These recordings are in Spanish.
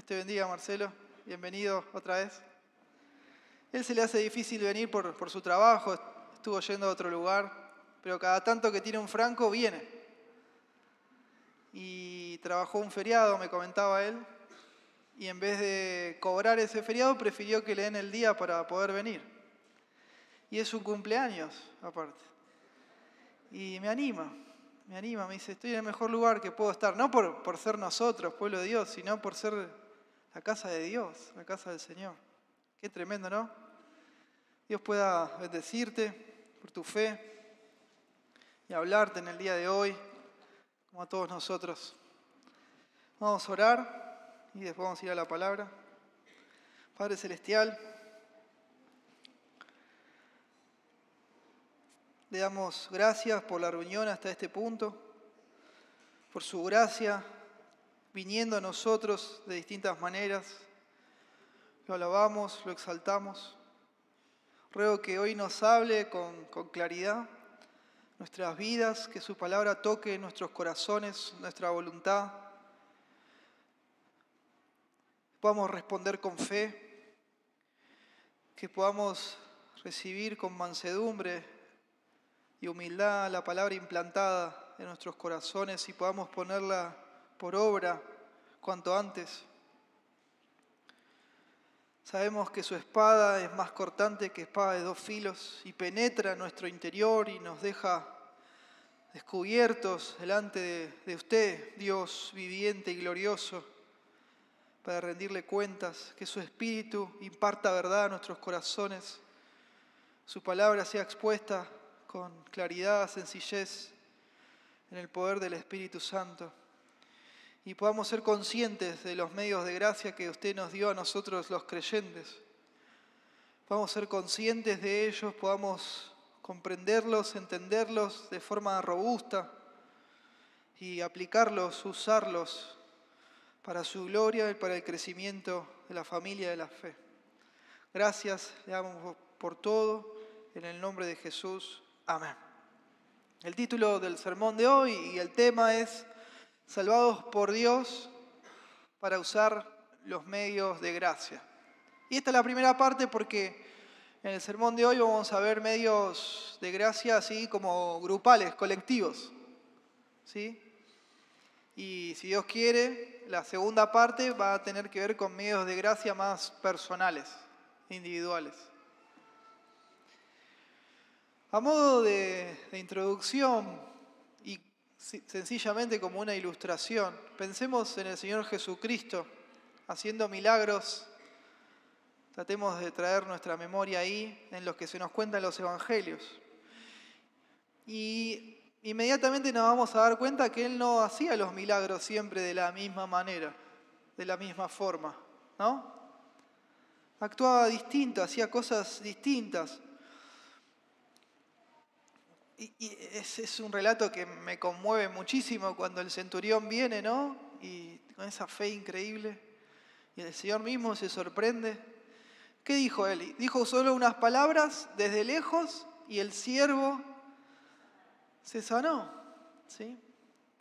Dios te bendiga, Marcelo. Bienvenido otra vez. Él se le hace difícil venir por su trabajo, estuvo yendo a otro lugar, pero cada tanto que tiene un franco viene. Y trabajó un feriado, me comentaba él, y en vez de cobrar ese feriado prefirió que le den el día para poder venir. Y es su cumpleaños, aparte. Y me anima, me dice, estoy en el mejor lugar que puedo estar, no por ser nosotros, pueblo de Dios, sino por ser la casa de Dios, la casa del Señor. Qué tremendo, ¿no? Dios pueda bendecirte por tu fe y hablarte en el día de hoy, como a todos nosotros. Vamos a orar y después vamos a ir a la palabra. Padre Celestial, le damos gracias por la reunión hasta este punto, por su gracia viniendo a nosotros de distintas maneras. Lo alabamos, lo exaltamos. Ruego que hoy nos hable con claridad nuestras vidas, que su palabra toque nuestros corazones, nuestra voluntad. Podamos responder con fe, que podamos recibir con mansedumbre y humildad la palabra implantada en nuestros corazones y podamos ponerla por obra cuanto antes. Sabemos que su espada es más cortante que espada de dos filos y penetra en nuestro interior y nos deja descubiertos delante de usted, Dios viviente y glorioso, para rendirle cuentas, que su Espíritu imparta verdad a nuestros corazones, su palabra sea expuesta con claridad, sencillez, en el poder del Espíritu Santo. Y podamos ser conscientes de los medios de gracia que usted nos dio a nosotros los creyentes. Podamos ser conscientes de ellos, podamos comprenderlos, entenderlos de forma robusta y aplicarlos, usarlos para su gloria y para el crecimiento de la familia de la fe. Gracias, le damos por todo, en el nombre de Jesús. Amén. El título del sermón de hoy y el tema es Salvados por Dios para usar los medios de gracia. Y esta es la primera parte porque en el sermón de hoy vamos a ver medios de gracia así como grupales, colectivos, ¿sí? Y si Dios quiere, la segunda parte va a tener que ver con medios de gracia más personales, individuales. A modo de introducción y sencillamente como una ilustración, pensemos en el Señor Jesucristo haciendo milagros. Tratemos de traer nuestra memoria ahí en los que se nos cuentan los evangelios. Y inmediatamente nos vamos a dar cuenta que Él no hacía los milagros siempre de la misma manera, de la misma forma, ¿no? Actuaba distinto, hacía cosas distintas. Y es un relato que me conmueve muchísimo cuando el centurión viene, ¿no? Y con esa fe increíble. Y el Señor mismo se sorprende. ¿Qué dijo él? Dijo solo unas palabras desde lejos y el siervo se sanó, ¿sí?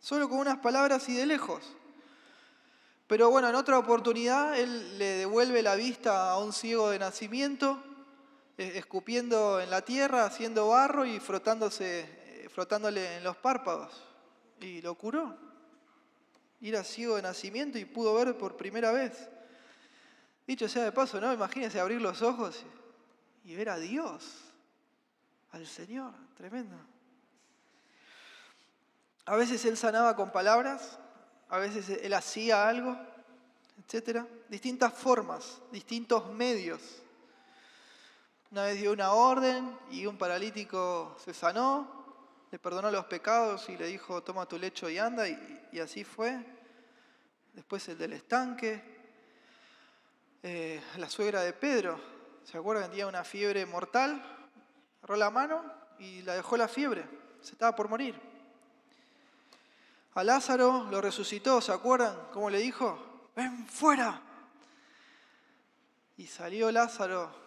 Solo con unas palabras y de lejos. Pero bueno, en otra oportunidad él le devuelve la vista a un ciego de nacimiento, escupiendo en la tierra, haciendo barro y frotándole en los párpados. Y lo curó. Y era ciego de nacimiento y pudo ver por primera vez. Dicho sea de paso, ¿no? Imagínense abrir los ojos y ver a Dios, al Señor. Tremendo. A veces Él sanaba con palabras, a veces Él hacía algo, etc. Distintas formas, distintos medios. Una vez dio una orden y un paralítico se sanó, le perdonó los pecados y le dijo, toma tu lecho y anda, y así fue. Después el del estanque. La suegra de Pedro, ¿se acuerdan? Tenía una fiebre mortal, agarró la mano y la dejó la fiebre, se estaba por morir. A Lázaro lo resucitó, ¿se acuerdan? ¿Cómo le dijo? ¡Ven fuera! Y salió Lázaro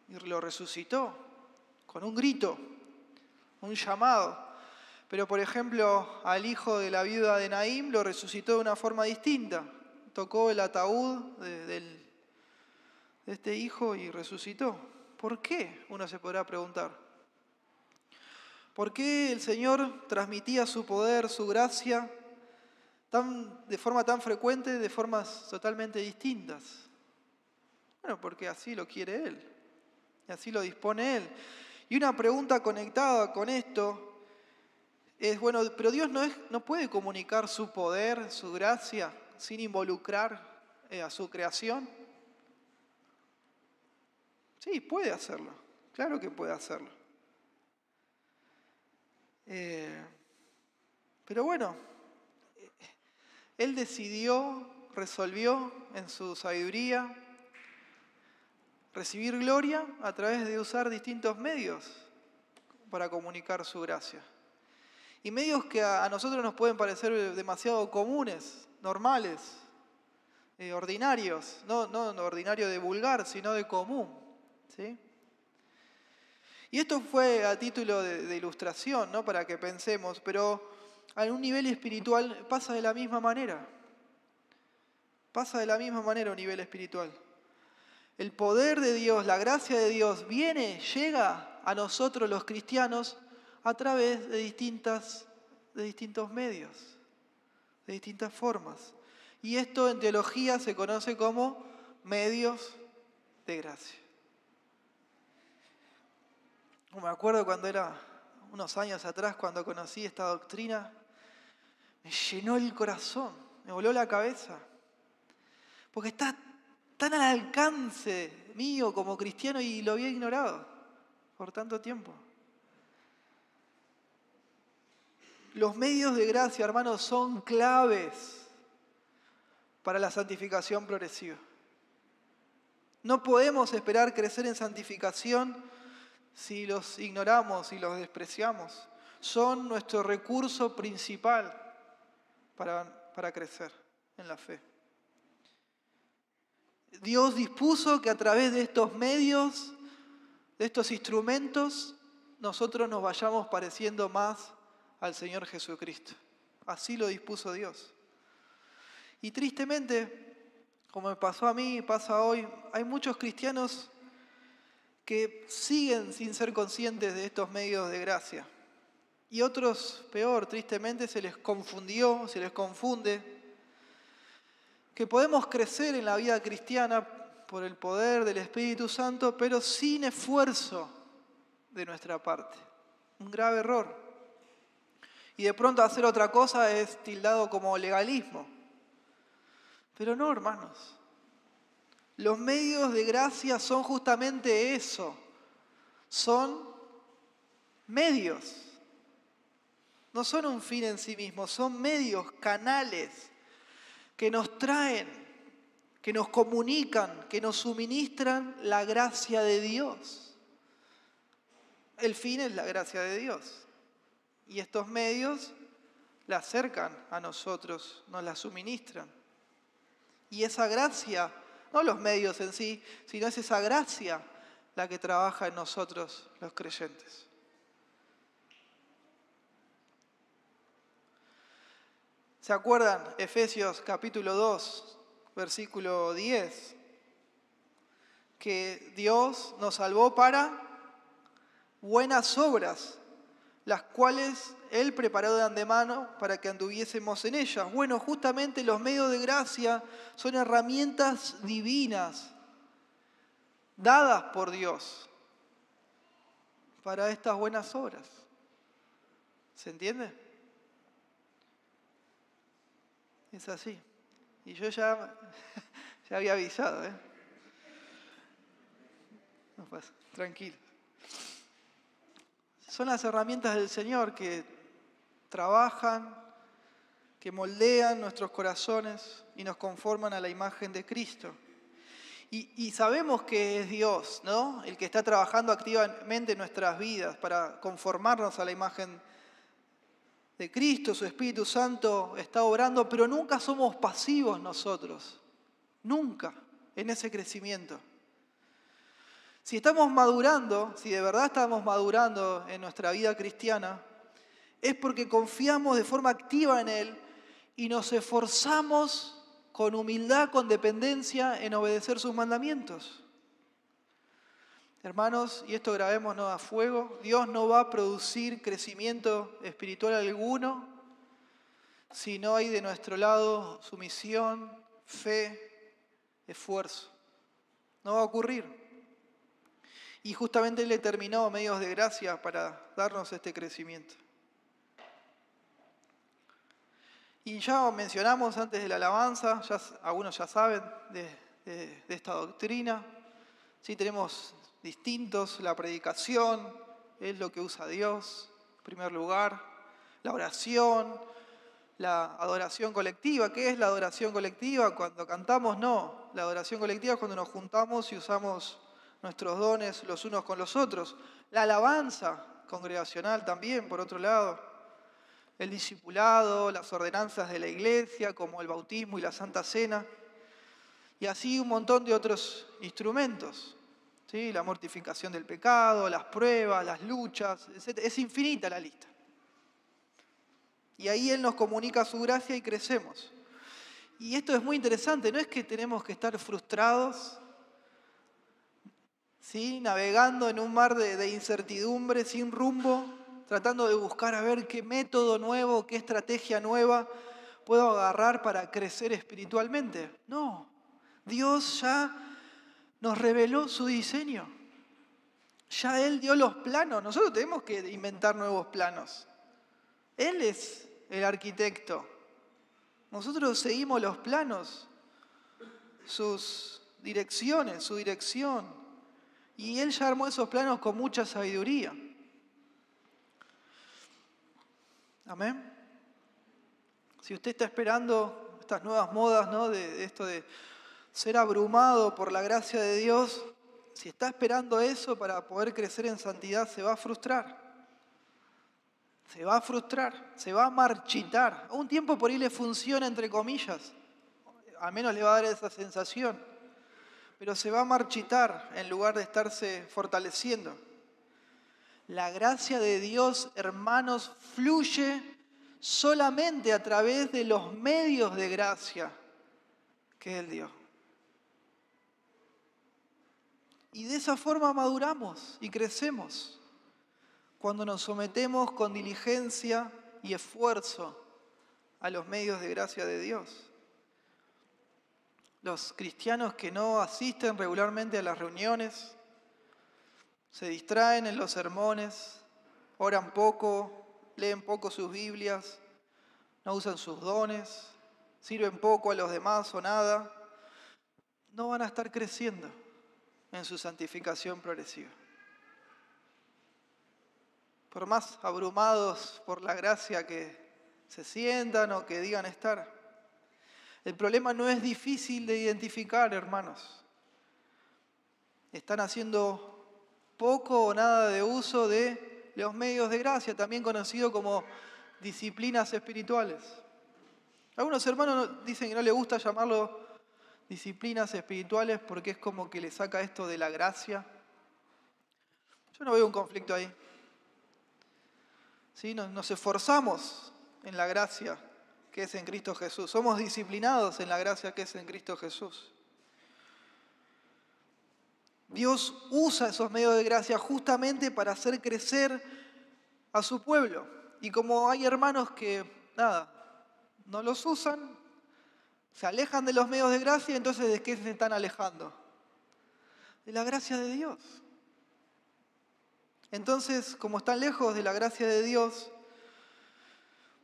y lo resucitó con un grito, un llamado. Pero por ejemplo, al hijo de la viuda de Naín lo resucitó de una forma distinta. tocó el ataúd de este hijo y resucitó. ¿Por qué? Uno se podrá preguntar. ¿Por qué el Señor transmitía su poder, su gracia, de forma tan frecuente, de formas totalmente distintas? Bueno, porque así lo quiere Él, y así lo dispone Él. Y una pregunta conectada con esto es, bueno, pero Dios no puede comunicar su poder, su gracia, sin involucrar a su creación. Sí, puede hacerlo, claro que puede hacerlo. Pero bueno, Él resolvió en su sabiduría recibir gloria a través de usar distintos medios para comunicar su gracia. Y medios que a nosotros nos pueden parecer demasiado comunes, normales, ordinarios, no ordinario de vulgar, sino de común, ¿sí? Y esto fue a título de ilustración, ¿no? Para que pensemos, pero a un nivel espiritual pasa de la misma manera. Pasa de la misma manera a un nivel espiritual. El poder de Dios, la gracia de Dios llega a nosotros los cristianos a través de distintos medios, de distintas formas. Y esto en teología se conoce como medios de gracia. Me acuerdo cuando era unos años atrás, cuando conocí esta doctrina, me llenó el corazón, me voló la cabeza, porque está tan al alcance mío como cristiano y lo había ignorado por tanto tiempo. Los medios de gracia, hermanos, son claves para la santificación progresiva. No podemos esperar crecer en santificación si los ignoramos y los despreciamos. Son nuestro recurso principal para crecer en la fe. Dios dispuso que a través de estos medios, de estos instrumentos, nosotros nos vayamos pareciendo más al Señor Jesucristo. Así lo dispuso Dios. Y tristemente, como me pasó a mí, pasa hoy, hay muchos cristianos que siguen sin ser conscientes de estos medios de gracia. Y otros, peor, tristemente, se les confunde, que podemos crecer en la vida cristiana por el poder del Espíritu Santo, pero sin esfuerzo de nuestra parte. Un grave error. Y de pronto hacer otra cosa es tildado como legalismo. Pero no, hermanos. Los medios de gracia son justamente eso. Son medios. No son un fin en sí mismos, son medios, canales que nos traen, que nos comunican, que nos suministran la gracia de Dios. El fin es la gracia de Dios. Y estos medios la acercan a nosotros, nos la suministran. Y esa gracia, no los medios en sí, sino es esa gracia la que trabaja en nosotros los creyentes. ¿Se acuerdan? Efesios capítulo 2, versículo 10, que Dios nos salvó para buenas obras, las cuales Él preparó de antemano para que anduviésemos en ellas. Bueno, justamente los medios de gracia son herramientas divinas dadas por Dios para estas buenas obras. ¿Se entiende? Es así. Y yo ya había avisado, ¿eh? No pasa, tranquilo. Son las herramientas del Señor que trabajan, que moldean nuestros corazones y nos conforman a la imagen de Cristo. Y sabemos que es Dios, ¿no? El que está trabajando activamente en nuestras vidas para conformarnos a la imagen de Cristo. Su Espíritu Santo está obrando, pero nunca somos pasivos nosotros. Nunca en ese crecimiento. Si estamos madurando, si de verdad estamos madurando en nuestra vida cristiana, es porque confiamos de forma activa en Él y nos esforzamos con humildad, con dependencia en obedecer sus mandamientos. Hermanos, y esto grabémonos a fuego, Dios no va a producir crecimiento espiritual alguno si no hay de nuestro lado sumisión, fe, esfuerzo. No va a ocurrir. Y justamente Él determinó medios de gracia para darnos este crecimiento. Y ya mencionamos antes de la alabanza, algunos ya saben de esta doctrina. Sí, tenemos distintos, la predicación es lo que usa Dios, en primer lugar, la oración, la adoración colectiva. ¿Qué es la adoración colectiva? Cuando cantamos, no. La adoración colectiva es cuando nos juntamos y usamos nuestros dones los unos con los otros. La alabanza congregacional también, por otro lado. El discipulado, las ordenanzas de la iglesia, como el bautismo y la Santa Cena. Y así un montón de otros instrumentos. ¿Sí? La mortificación del pecado, las pruebas, las luchas, etc. Es infinita la lista. Y ahí Él nos comunica su gracia y crecemos. Y esto es muy interesante, no es que tenemos que estar frustrados, ¿sí? Navegando en un mar de incertidumbre, sin rumbo, tratando de buscar a ver qué método nuevo, qué estrategia nueva puedo agarrar para crecer espiritualmente. No, Dios ya nos reveló su diseño. Ya Él dio los planos, nosotros tenemos que inventar nuevos planos. Él es el arquitecto. Nosotros seguimos los planos, sus direcciones, su dirección. Y Él ya armó esos planos con mucha sabiduría. Amén. Si usted está esperando estas nuevas modas, ¿no? de esto de ser abrumado por la gracia de Dios, si está esperando eso para poder crecer en santidad, se va a frustrar. Se va a frustrar, se va a marchitar. A un tiempo por ahí le funciona, entre comillas. Al menos le va a dar esa sensación. Pero se va a marchitar en lugar de estarse fortaleciendo. La gracia de Dios, hermanos, fluye solamente a través de los medios de gracia que Él dio. Y de esa forma maduramos y crecemos. Cuando nos sometemos con diligencia y esfuerzo a los medios de gracia de Dios. Los cristianos que no asisten regularmente a las reuniones, se distraen en los sermones, oran poco, leen poco sus Biblias, no usan sus dones, sirven poco a los demás o nada, no van a estar creciendo en su santificación progresiva. Por más abrumados por la gracia que se sientan o que digan estar. El problema no es difícil de identificar, hermanos. Están haciendo poco o nada de uso de los medios de gracia, también conocido como disciplinas espirituales. Algunos hermanos dicen que no les gusta llamarlo disciplinas espirituales porque es como que le saca esto de la gracia. Yo no veo un conflicto ahí. ¿Sí? Nos esforzamos en la gracia que es en Cristo Jesús. Somos disciplinados en la gracia que es en Cristo Jesús. Dios usa esos medios de gracia justamente para hacer crecer a su pueblo. Y como hay hermanos que, no los usan, se alejan de los medios de gracia, entonces ¿de qué se están alejando? De la gracia de Dios. Entonces, como están lejos de la gracia de Dios,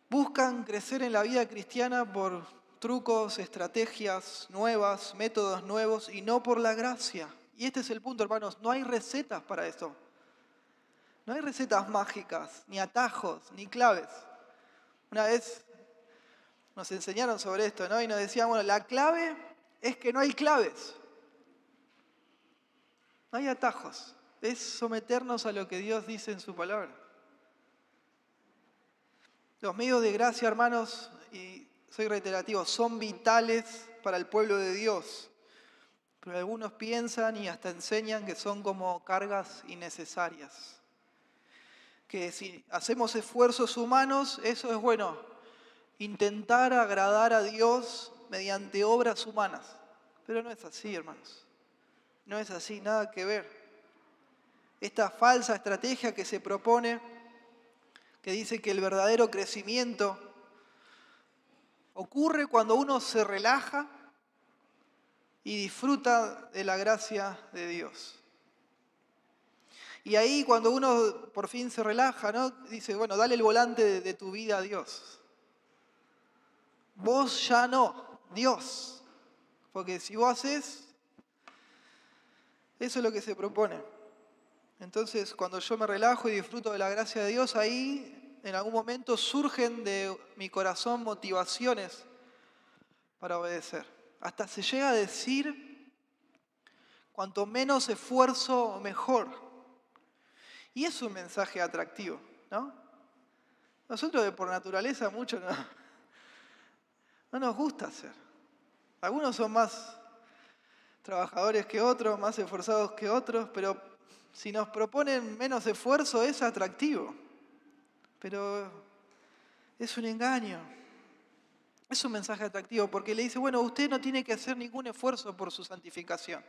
buscan crecer en la vida cristiana por trucos, estrategias nuevas, métodos nuevos y no por la gracia. Y este es el punto, hermanos, no hay recetas para eso. No hay recetas mágicas, ni atajos, ni claves. Una vez nos enseñaron sobre esto, ¿no? Y nos decían, bueno, la clave es que no hay claves. No hay atajos. Es someternos a lo que Dios dice en su palabra. Los medios de gracia, hermanos, y soy reiterativo, son vitales para el pueblo de Dios. Pero algunos piensan y hasta enseñan que son como cargas innecesarias. Que si hacemos esfuerzos humanos, eso es bueno. Intentar agradar a Dios mediante obras humanas. Pero no es así, hermanos. No es así, nada que ver. Esta falsa estrategia que se propone, que dice que el verdadero crecimiento ocurre cuando uno se relaja y disfruta de la gracia de Dios. Y ahí cuando uno por fin se relaja, ¿no? Dice, bueno, dale el volante de tu vida a Dios. Vos ya no, Dios. Porque si vos haces, eso es lo que se propone. Entonces, cuando yo me relajo y disfruto de la gracia de Dios, ahí en algún momento surgen de mi corazón motivaciones para obedecer. Hasta se llega a decir, cuanto menos esfuerzo, mejor. Y es un mensaje atractivo, ¿no? Nosotros por naturaleza mucho no nos gusta hacer. Algunos son más trabajadores que otros, más esforzados que otros, pero si nos proponen menos esfuerzo es atractivo. Pero es un engaño. Es un mensaje atractivo porque le dice, bueno, usted no tiene que hacer ningún esfuerzo por su santificación.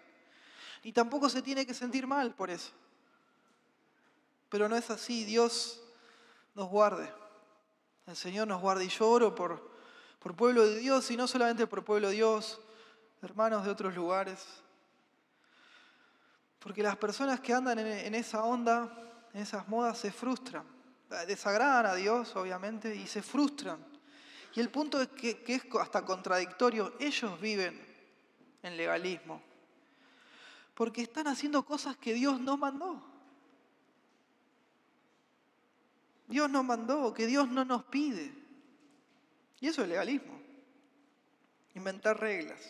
Ni tampoco se tiene que sentir mal por eso. Pero no es así, Dios nos guarde. El Señor nos guarde. Y yo oro por pueblo de Dios, y no solamente por pueblo de Dios, hermanos de otros lugares. Porque las personas que andan en esa onda, en esas modas, se frustran. Desagradan a Dios, obviamente, y se frustran. Y el punto es que es hasta contradictorio. Ellos viven en legalismo. Porque están haciendo cosas que Dios no mandó. Dios nos mandó, que Dios no nos pide. Y eso es legalismo. Inventar reglas.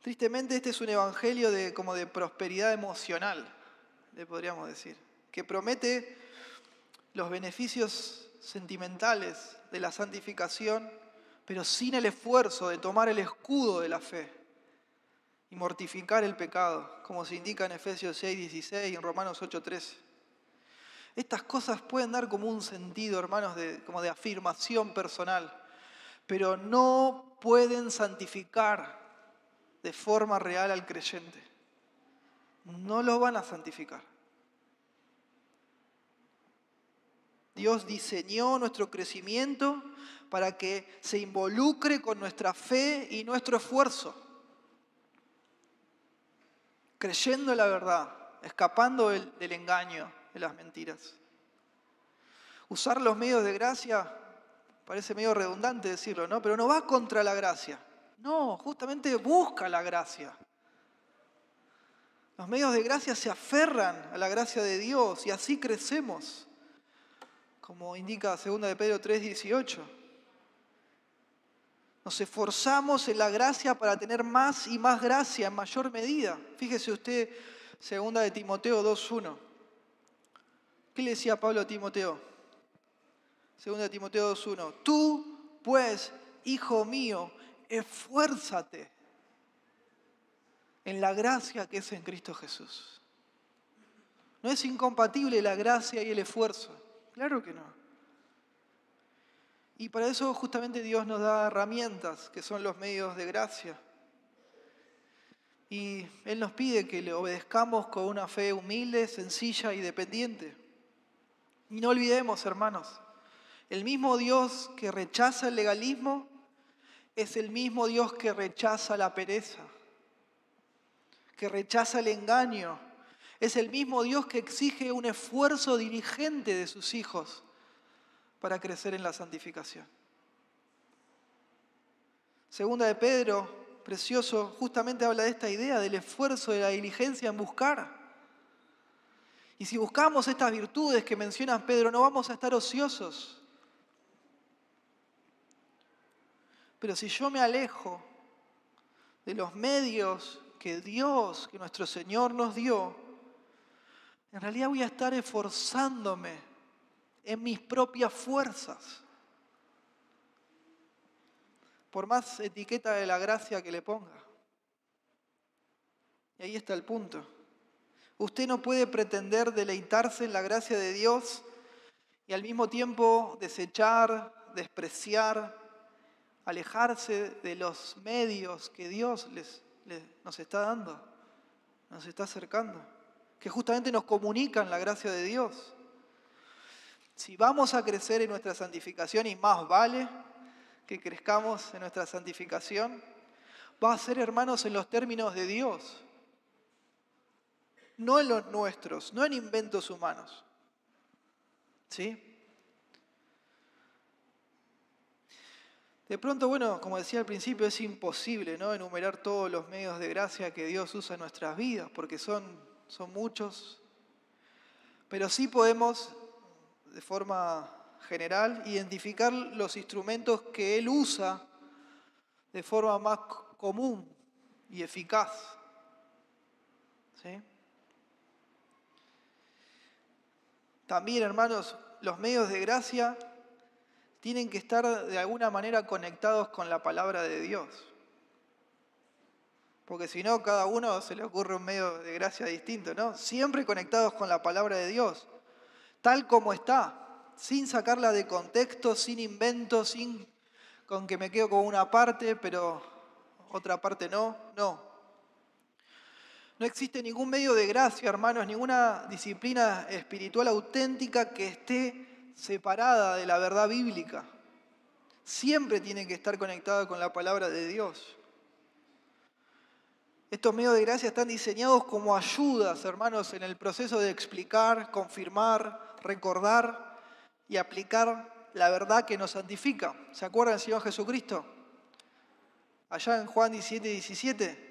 Tristemente este es un evangelio como de prosperidad emocional, le podríamos decir, que promete los beneficios sentimentales de la santificación, pero sin el esfuerzo de tomar el escudo de la fe y mortificar el pecado, como se indica en Efesios 6:16 y en Romanos 8:13. Estas cosas pueden dar como un sentido, hermanos, como de afirmación personal, pero no pueden santificar de forma real al creyente. No lo van a santificar. Dios diseñó nuestro crecimiento para que se involucre con nuestra fe y nuestro esfuerzo. Creyendo la verdad, escapando del engaño, de las mentiras. Usar los medios de gracia, parece medio redundante decirlo, ¿no? Pero no va contra la gracia. No, justamente busca la gracia. Los medios de gracia se aferran a la gracia de Dios y así crecemos, como indica 2 de Pedro 3:18. Nos esforzamos en la gracia para tener más y más gracia en mayor medida. Fíjese usted, 2 de Timoteo 2:1. ¿Qué le decía Pablo a Timoteo? 2 de Timoteo 2:1. Tú, pues, hijo mío, esfuérzate en la gracia que es en Cristo Jesús. No es incompatible la gracia y el esfuerzo. Claro que no. Y para eso justamente Dios nos da herramientas, que son los medios de gracia. Y Él nos pide que le obedezcamos con una fe humilde, sencilla y dependiente. Y no olvidemos, hermanos, el mismo Dios que rechaza el legalismo es el mismo Dios que rechaza la pereza, que rechaza el engaño. Es el mismo Dios que exige un esfuerzo diligente de sus hijos para crecer en la santificación. 2 de Pedro, precioso, justamente habla de esta idea del esfuerzo, de la diligencia en buscar. Y si buscamos estas virtudes que menciona Pedro, no vamos a estar ociosos. Pero si yo me alejo de los medios que Dios, que nuestro Señor nos dio, en realidad voy a estar esforzándome en mis propias fuerzas. Por más etiqueta de la gracia que le ponga. Y ahí está el punto. Usted no puede pretender deleitarse en la gracia de Dios y al mismo tiempo desechar, despreciar, alejarse de los medios que Dios nos está dando, nos está acercando, que justamente nos comunican la gracia de Dios. Si vamos a crecer en nuestra santificación, y más vale que crezcamos en nuestra santificación, va a ser, hermanos, en los términos de Dios, no en los nuestros, no en inventos humanos. ¿Sí? De pronto, bueno, como decía al principio, es imposible, ¿no?, enumerar todos los medios de gracia que Dios usa en nuestras vidas, porque son muchos. Pero sí podemos, de forma general, identificar los instrumentos que Él usa de forma más común y eficaz. ¿Sí? También, hermanos, los medios de gracia tienen que estar de alguna manera conectados con la palabra de Dios. Porque si no, cada uno se le ocurre un medio de gracia distinto, ¿no? Siempre conectados con la palabra de Dios, tal como está, sin sacarla de contexto, sin inventos, con que me quedo con una parte, pero otra parte no. No existe ningún medio de gracia, hermanos, ninguna disciplina espiritual auténtica que esté separada de la verdad bíblica. Siempre tiene que estar conectada con la palabra de Dios. Estos medios de gracia están diseñados como ayudas, hermanos, en el proceso de explicar, confirmar, recordar y aplicar la verdad que nos santifica. ¿Se acuerdan del Señor Jesucristo? Allá en Juan 17:17.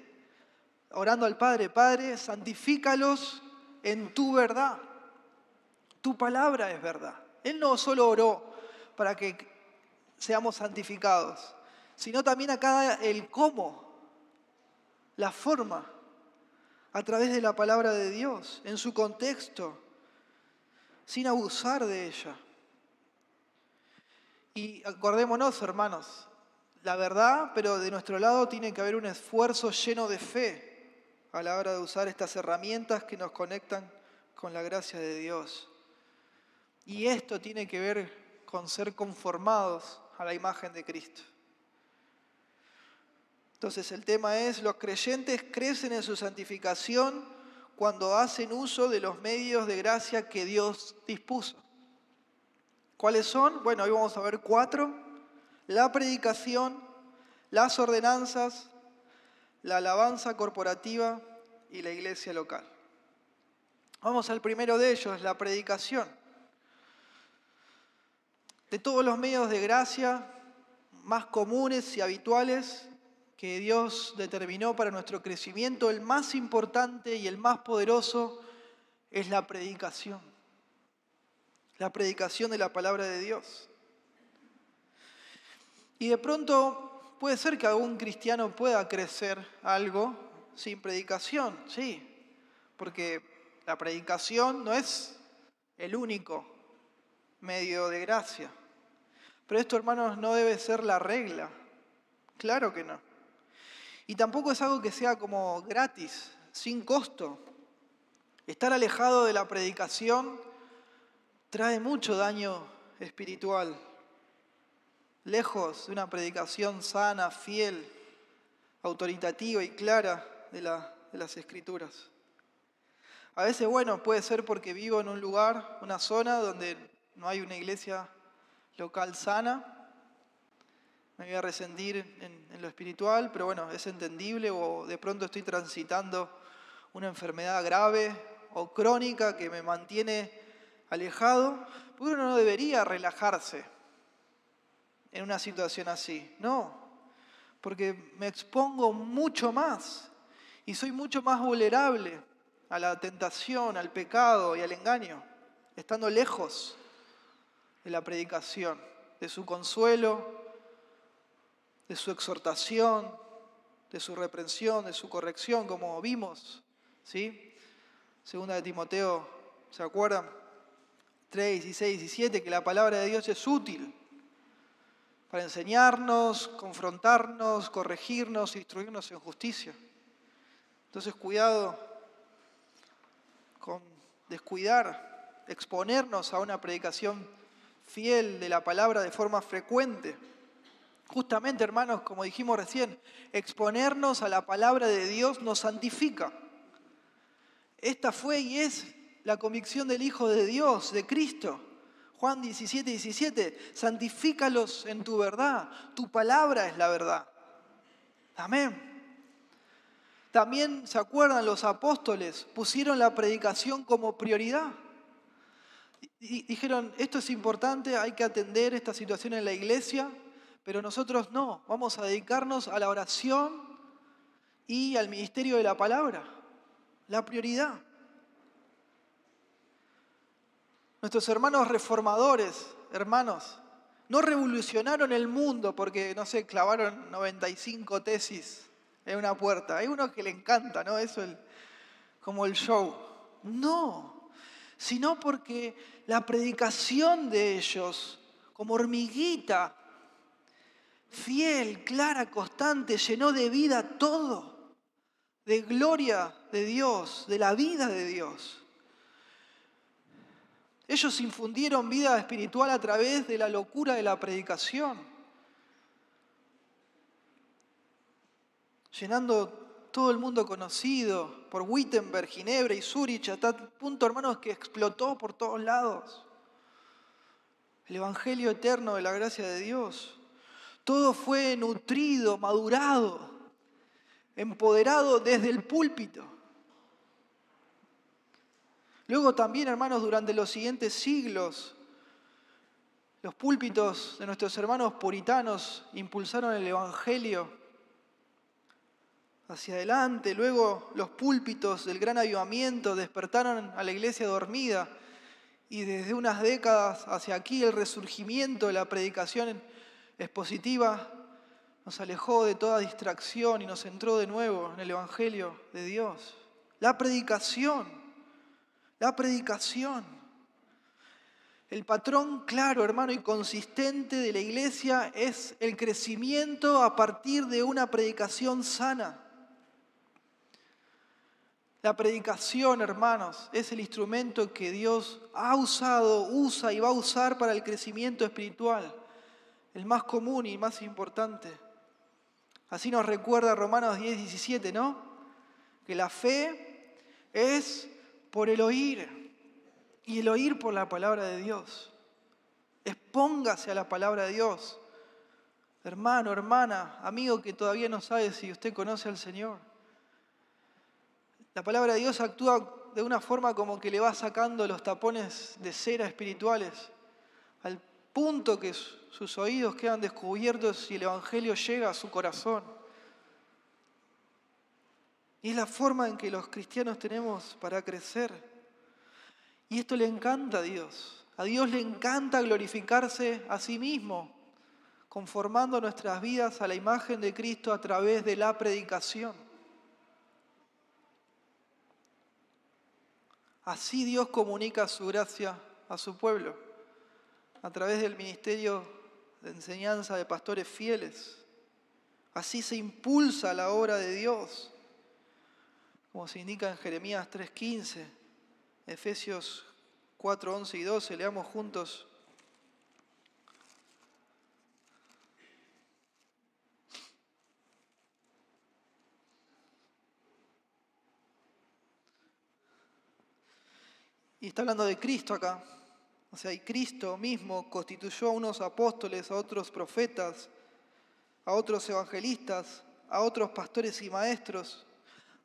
Orando al Padre, Padre, santifícalos en tu verdad. Tu palabra es verdad. Él no solo oró para que seamos santificados, sino también acá el cómo, la forma, a través de la palabra de Dios, en su contexto, sin abusar de ella. Y acordémonos, hermanos, la verdad, pero de nuestro lado tiene que haber un esfuerzo lleno de fe a la hora de usar estas herramientas que nos conectan con la gracia de Dios. Y esto tiene que ver con ser conformados a la imagen de Cristo. Entonces el tema es, los creyentes crecen en su santificación cuando hacen uso de los medios de gracia que Dios dispuso. ¿Cuáles son? Bueno, hoy vamos a ver 4. La predicación, las ordenanzas, la alabanza corporativa y la iglesia local. Vamos al primero de ellos, la predicación. De todos los medios de gracia más comunes y habituales que Dios determinó para nuestro crecimiento, el más importante y el más poderoso es la predicación. La predicación de la palabra de Dios. Y de pronto puede ser que algún cristiano pueda crecer algo sin predicación, sí, porque la predicación no es el único medio de gracia. Pero esto, hermanos, no debe ser la regla. Claro que no. Y tampoco es algo que sea como gratis, sin costo. Estar alejado de la predicación trae mucho daño espiritual. Lejos de una predicación sana, fiel, autoritativa y clara de las Escrituras. A veces, bueno, puede ser porque vivo en un lugar, una zona donde no hay una iglesia local sana. Me voy a resentir en lo espiritual, pero bueno, es entendible, o de pronto estoy transitando una enfermedad grave o crónica que me mantiene alejado. Porque uno no debería relajarse en una situación así, no, porque me expongo mucho más y soy mucho más vulnerable a la tentación, al pecado y al engaño, estando lejos de la predicación, de su consuelo, de su exhortación, de su reprensión, de su corrección, como vimos, ¿sí? Segunda de Timoteo, ¿se acuerdan? 3, 16, 17, que la palabra de Dios es útil para enseñarnos, confrontarnos, corregirnos, instruirnos en justicia. Entonces, cuidado con descuidar, exponernos a una predicación fiel de la palabra de forma frecuente. Justamente, hermanos, como dijimos recién, exponernos a la palabra de Dios nos santifica. Esta fue y es la convicción del Hijo de Dios, de Cristo. Juan 17:17, santifícalos en tu verdad, tu palabra es la verdad. Amén. También, ¿se acuerdan? Los apóstoles pusieron la predicación como prioridad. Dijeron, esto es importante, hay que atender esta situación en la iglesia, pero nosotros no, vamos a dedicarnos a la oración y al ministerio de la palabra. La prioridad. Nuestros hermanos reformadores, hermanos, no revolucionaron el mundo porque, no sé, clavaron 95 tesis en una puerta. Hay uno que le encanta, ¿no? Eso como el show. No, sino porque la predicación de ellos, como hormiguita, fiel, clara, constante, llenó de vida todo, de gloria de Dios, de la vida de Dios. Ellos infundieron vida espiritual a través de la locura de la predicación, llenando todo el mundo conocido por Wittenberg, Ginebra y Zúrich, hasta el punto, hermanos, que explotó por todos lados. El Evangelio eterno de la gracia de Dios. Todo fue nutrido, madurado, empoderado desde el púlpito. Luego también, hermanos, durante los siguientes siglos, los púlpitos de nuestros hermanos puritanos impulsaron el Evangelio hacia adelante. Luego los púlpitos del gran avivamiento despertaron a la iglesia dormida. Y desde unas décadas hacia aquí el resurgimiento de la predicación expositiva nos alejó de toda distracción y nos centró de nuevo en el Evangelio de Dios. La predicación. El patrón claro, hermano, y consistente de la iglesia es el crecimiento a partir de una predicación sana. La predicación, hermanos, es el instrumento que Dios ha usado, usa y va a usar para el crecimiento espiritual, el más común y más importante. Así nos recuerda Romanos 10:17, ¿no? Que la fe es por el oír y el oír por la palabra de Dios. Expóngase a la palabra de Dios. Hermano, hermana, amigo que todavía no sabe si usted conoce al Señor. La palabra de Dios actúa de una forma como que le va sacando los tapones de cera espirituales, al punto que sus oídos quedan descubiertos y el Evangelio llega a su corazón. Y es la forma en que los cristianos tenemos para crecer. Y esto le encanta a Dios. A Dios le encanta glorificarse a sí mismo, conformando nuestras vidas a la imagen de Cristo a través de la predicación. Así Dios comunica su gracia a su pueblo, a través del ministerio de enseñanza de pastores fieles. Así se impulsa la obra de Dios, como se indica en Jeremías 3:15, Efesios 4:11 y 12, leamos juntos. Y está hablando de Cristo acá. O sea, y Cristo mismo constituyó a unos apóstoles, a otros profetas, a otros evangelistas, a otros pastores y maestros,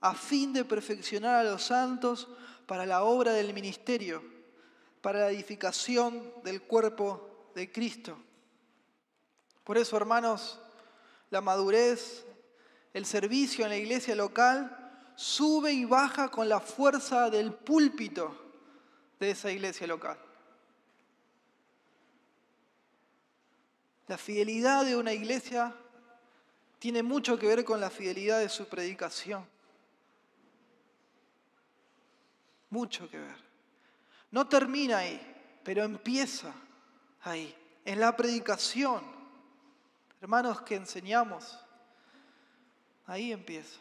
a fin de perfeccionar a los santos para la obra del ministerio, para la edificación del cuerpo de Cristo. Por eso, hermanos, la madurez, el servicio en la iglesia local sube y baja con la fuerza del púlpito de esa iglesia local. La fidelidad de una iglesia tiene mucho que ver con la fidelidad de su predicación. Mucho que ver. No termina ahí, pero empieza ahí, en la predicación. Hermanos que enseñamos, ahí empieza.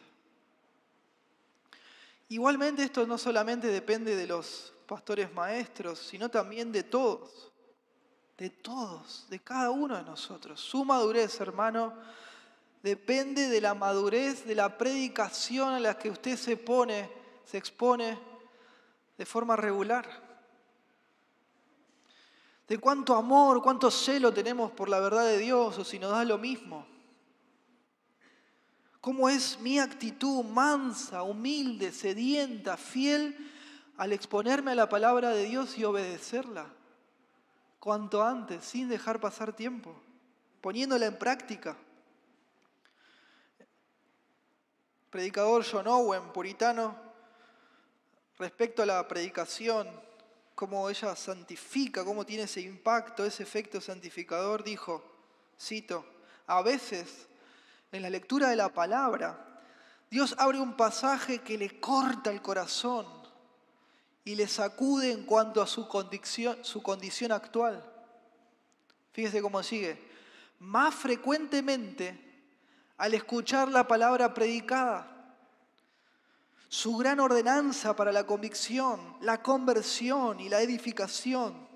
Igualmente esto no solamente depende de los pastores maestros, sino también de todos. de todos, de cada uno de nosotros. Su madurez, hermano, depende de la madurez, de la predicación a la que usted se expone de forma regular. De cuánto amor, cuánto celo tenemos por la verdad de Dios, o si nos da lo mismo. Cómo es mi actitud mansa, humilde, sedienta, fiel al exponerme a la palabra de Dios y obedecerla. Cuanto antes, sin dejar pasar tiempo, poniéndola en práctica. Predicador John Owen, puritano, respecto a la predicación, cómo ella santifica, cómo tiene ese impacto, ese efecto santificador, dijo, cito, a veces en la lectura de la palabra, Dios abre un pasaje que le corta el corazón y le sacude en cuanto a su condición actual. Fíjese cómo sigue. Más frecuentemente, al escuchar la palabra predicada, su gran ordenanza para la convicción, la conversión y la edificación,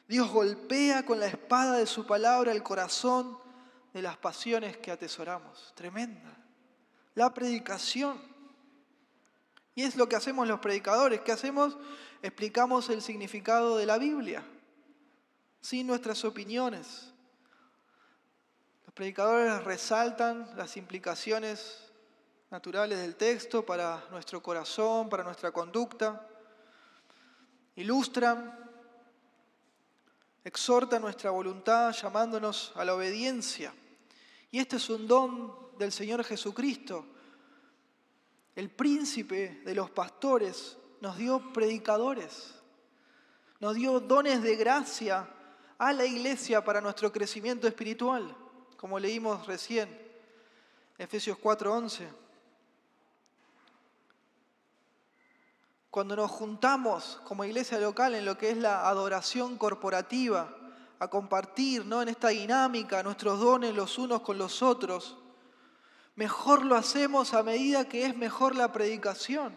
Dios golpea con la espada de su palabra el corazón de las pasiones que atesoramos. Tremenda. La predicación. Y es lo que hacemos los predicadores. ¿Qué hacemos? Explicamos el significado de la Biblia, sin nuestras opiniones. Los predicadores resaltan las implicaciones naturales del texto para nuestro corazón, para nuestra conducta. Ilustran, exhortan nuestra voluntad llamándonos a la obediencia. Y este es un don del Señor Jesucristo. El príncipe de los pastores nos dio predicadores, nos dio dones de gracia a la iglesia para nuestro crecimiento espiritual, como leímos recién, Efesios 4:11. Cuando nos juntamos como iglesia local en lo que es la adoración corporativa, a compartir, ¿no?, en esta dinámica nuestros dones los unos con los otros, mejor lo hacemos a medida que es mejor la predicación.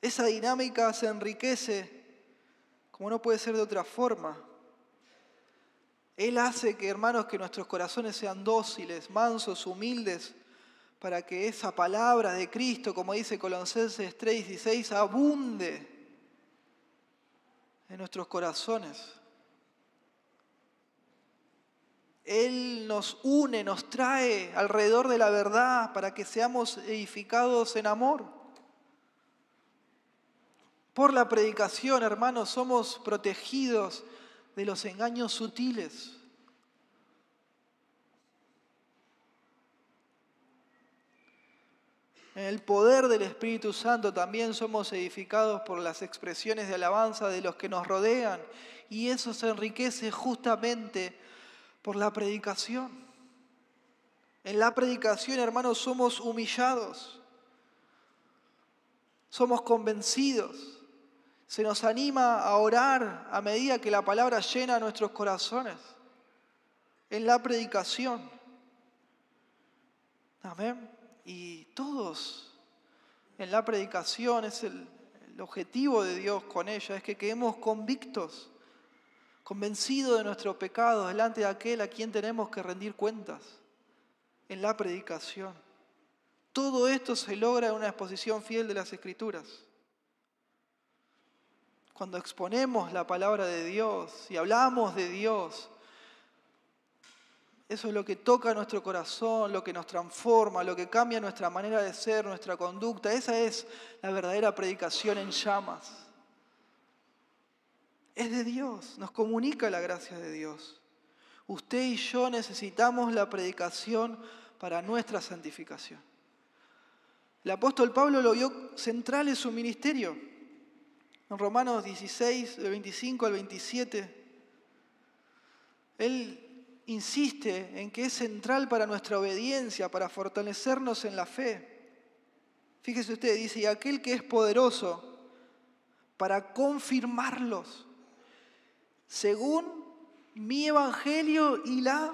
Esa dinámica se enriquece como no puede ser de otra forma. Él hace que, hermanos, que nuestros corazones sean dóciles, mansos, humildes, para que esa palabra de Cristo, como dice Colosenses 3:16, abunde en nuestros corazones. Él nos une, nos trae alrededor de la verdad para que seamos edificados en amor. Por la predicación, hermanos, somos protegidos de los engaños sutiles. En el poder del Espíritu Santo también somos edificados por las expresiones de alabanza de los que nos rodean, y eso se enriquece justamente por la predicación. En la predicación, hermanos, somos humillados, somos convencidos, se nos anima a orar a medida que la palabra llena nuestros corazones. En la predicación. Amén. Y todos en la predicación es el objetivo de Dios con ella, es que quedemos convictos, convencidos de nuestro pecado delante de aquel a quien tenemos que rendir cuentas. En la predicación. Todo esto se logra en una exposición fiel de las Escrituras. Cuando exponemos la palabra de Dios y hablamos de Dios, eso es lo que toca nuestro corazón, lo que nos transforma, lo que cambia nuestra manera de ser, nuestra conducta. Esa es la verdadera predicación en llamas. Es de Dios, nos comunica la gracia de Dios. Usted y yo necesitamos la predicación para nuestra santificación. El apóstol Pablo lo vio central en su ministerio. En Romanos 16, del 25 al 27, él insiste en que es central para nuestra obediencia, para fortalecernos en la fe. Fíjese usted, dice, y aquel que es poderoso para confirmarlos, según mi evangelio y la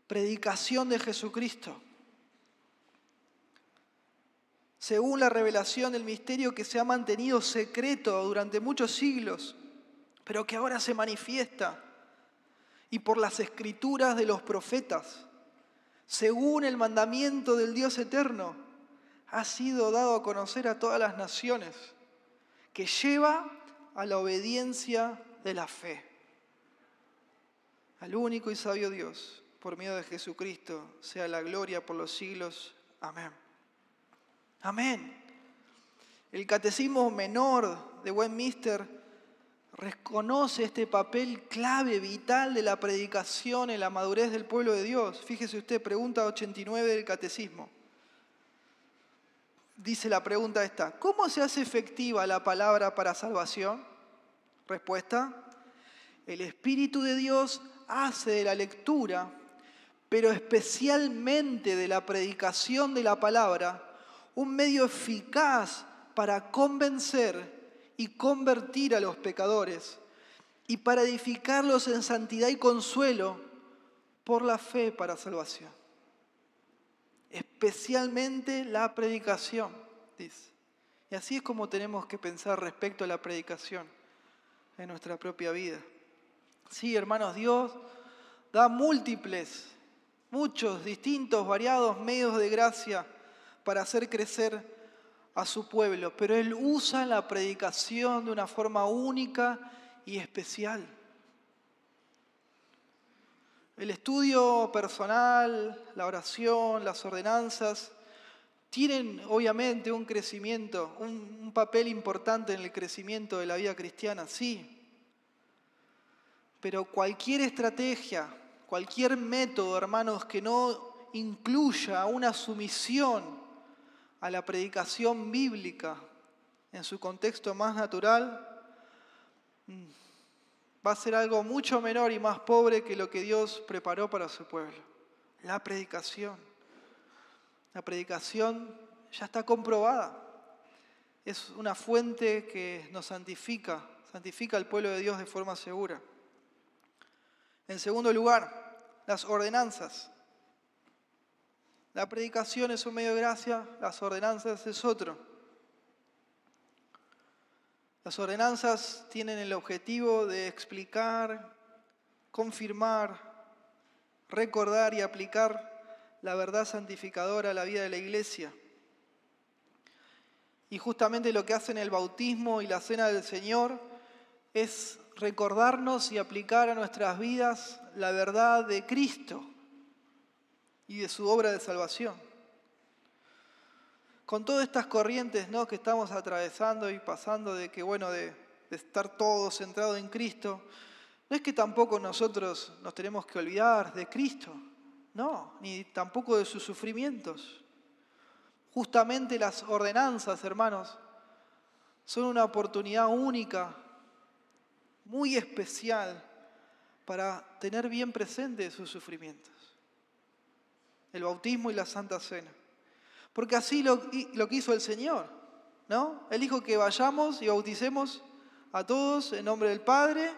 predicación de Jesucristo, según la revelación del misterio que se ha mantenido secreto durante muchos siglos, pero que ahora se manifiesta y por las escrituras de los profetas, según el mandamiento del Dios eterno, ha sido dado a conocer a todas las naciones, que lleva a la obediencia de la fe. Al único y sabio Dios, por medio de Jesucristo, sea la gloria por los siglos. Amén. Amén. El Catecismo Menor de Westminster reconoce este papel clave, vital de la predicación en la madurez del pueblo de Dios. Fíjese usted, pregunta 89 del Catecismo. Dice la pregunta esta: ¿cómo se hace efectiva la palabra para salvación? Respuesta: el Espíritu de Dios hace de la lectura, pero especialmente de la predicación de la palabra, un medio eficaz para convencer y convertir a los pecadores y para edificarlos en santidad y consuelo por la fe para salvación. Especialmente la predicación, dice. Y así es como tenemos que pensar respecto a la predicación en nuestra propia vida. Sí, hermanos, Dios da muchos, distintos, variados medios de gracia para hacer crecer a su pueblo, pero Él usa la predicación de una forma única y especial. El estudio personal, la oración, las ordenanzas, tienen obviamente un crecimiento, un papel importante en el crecimiento de la vida cristiana, sí. Pero cualquier estrategia, cualquier método, hermanos, que no incluya una sumisión a la predicación bíblica en su contexto más natural, va a ser algo mucho menor y más pobre que lo que Dios preparó para su pueblo. La predicación. La predicación ya está comprobada. Es una fuente que nos santifica al pueblo de Dios de forma segura. En segundo lugar, las ordenanzas. La predicación es un medio de gracia, las ordenanzas es otro. Las ordenanzas tienen el objetivo de explicar, confirmar, recordar y aplicar la verdad santificadora a la vida de la iglesia. Y justamente lo que hacen el bautismo y la cena del Señor es recordarnos y aplicar a nuestras vidas la verdad de Cristo y de su obra de salvación. Con todas estas corrientes, ¿no?, que estamos atravesando y pasando de estar todos centrados en Cristo, no es que tampoco nosotros nos tenemos que olvidar de Cristo, no, ni tampoco de sus sufrimientos. Justamente las ordenanzas, hermanos, son una oportunidad única, muy especial, para tener bien presente sus sufrimientos. El bautismo y la Santa Cena. Porque así lo que hizo el Señor, ¿no? Él dijo que vayamos y bauticemos a todos en nombre del Padre,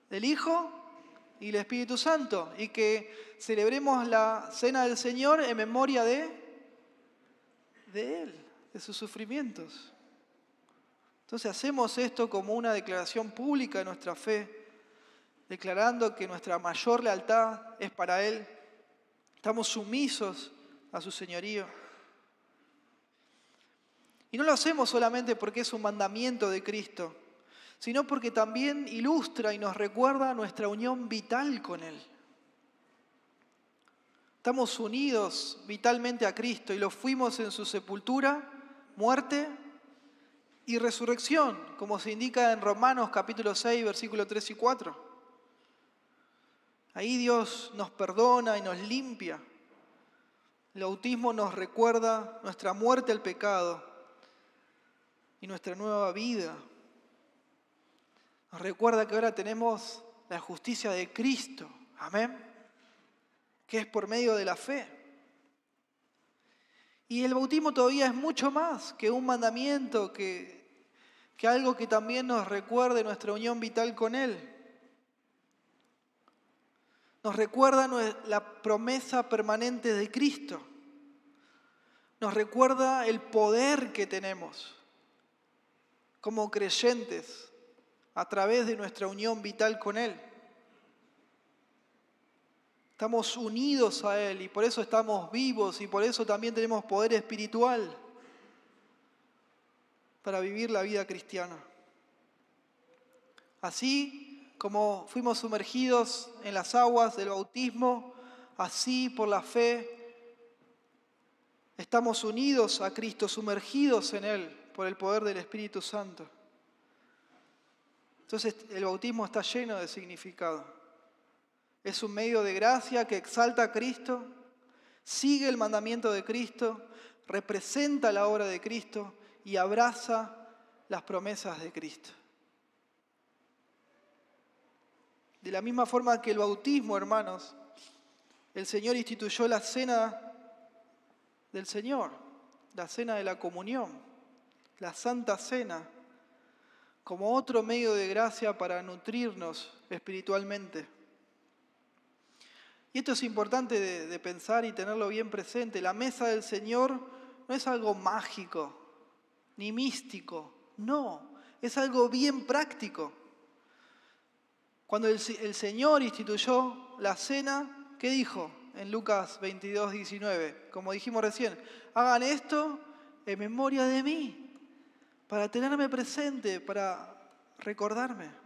del Hijo y del Espíritu Santo, y que celebremos la Cena del Señor en memoria de Él, de sus sufrimientos. Entonces hacemos esto como una declaración pública de nuestra fe, declarando que nuestra mayor lealtad es para Él. Estamos sumisos a su señorío. Y no lo hacemos solamente porque es un mandamiento de Cristo, sino porque también ilustra y nos recuerda nuestra unión vital con Él. Estamos unidos vitalmente a Cristo y lo fuimos en su sepultura, muerte y resurrección, como se indica en Romanos capítulo 6, versículos 3 y 4. Ahí Dios nos perdona y nos limpia. El bautismo nos recuerda nuestra muerte al pecado y nuestra nueva vida. Nos recuerda que ahora tenemos la justicia de Cristo, amén, que es por medio de la fe. Y el bautismo todavía es mucho más que un mandamiento, que algo que también nos recuerde nuestra unión vital con Él. Nos recuerda la promesa permanente de Cristo. Nos recuerda el poder que tenemos como creyentes a través de nuestra unión vital con Él. Estamos unidos a Él y por eso estamos vivos y por eso también tenemos poder espiritual para vivir la vida cristiana. Así como fuimos sumergidos en las aguas del bautismo, así por la fe estamos unidos a Cristo, sumergidos en Él por el poder del Espíritu Santo. Entonces el bautismo está lleno de significado. Es un medio de gracia que exalta a Cristo, sigue el mandamiento de Cristo, representa la obra de Cristo y abraza las promesas de Cristo. De la misma forma que el bautismo, hermanos, el Señor instituyó la cena del Señor, la cena de la comunión, la Santa Cena, como otro medio de gracia para nutrirnos espiritualmente. Y esto es importante de pensar y tenerlo bien presente. La mesa del Señor no es algo mágico ni místico, no, es algo bien práctico. Cuando el Señor instituyó la cena, ¿qué dijo en Lucas 22, 19? Como dijimos recién, hagan esto en memoria de mí, para tenerme presente, para recordarme.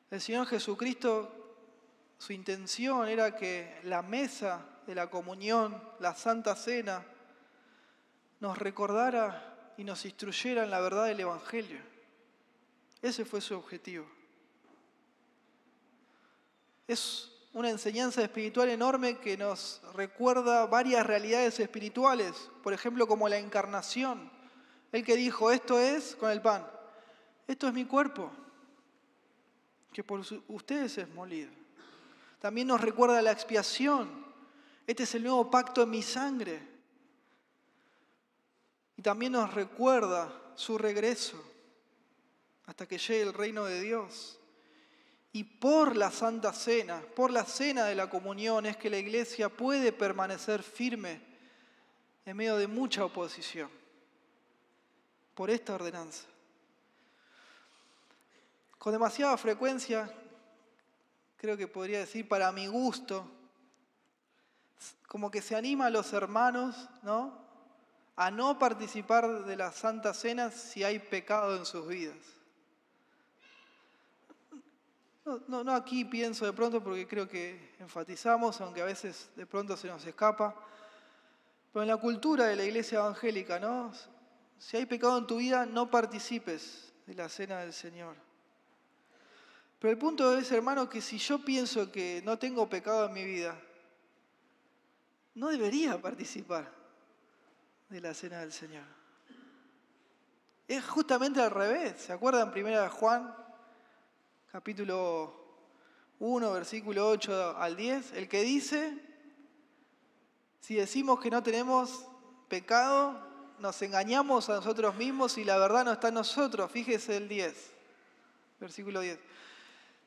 El Señor Jesucristo, su intención era que la mesa de la comunión, la Santa Cena, nos recordara y nos instruyera en la verdad del Evangelio. Ese fue su objetivo. Es una enseñanza espiritual enorme que nos recuerda varias realidades espirituales, por ejemplo, como la encarnación. El que dijo, esto es con el pan, esto es mi cuerpo, que por ustedes es molido. También nos recuerda la expiación. Este es el nuevo pacto en mi sangre. Y también nos recuerda su regreso hasta que llegue el reino de Dios. Y por la Santa Cena, por la cena de la comunión, es que la Iglesia puede permanecer firme en medio de mucha oposición. Por esta ordenanza. Con demasiada frecuencia, creo que podría decir para mi gusto, como que se anima a los hermanos, ¿no?, a no participar de la Santa Cena si hay pecado en sus vidas. No aquí pienso de pronto porque creo que enfatizamos, aunque a veces de pronto se nos escapa, pero en la cultura de la iglesia evangélica, ¿no?, si hay pecado en tu vida, no participes de la Cena del Señor. Pero el punto es, hermano, que si yo pienso que no tengo pecado en mi vida, no debería participar de la Cena del Señor. Es justamente al revés. ¿Se acuerdan? 1 Juan, capítulo 1, versículo 8 al 10, el que dice, si decimos que no tenemos pecado, nos engañamos a nosotros mismos y la verdad no está en nosotros. Fíjese el 10, versículo 10.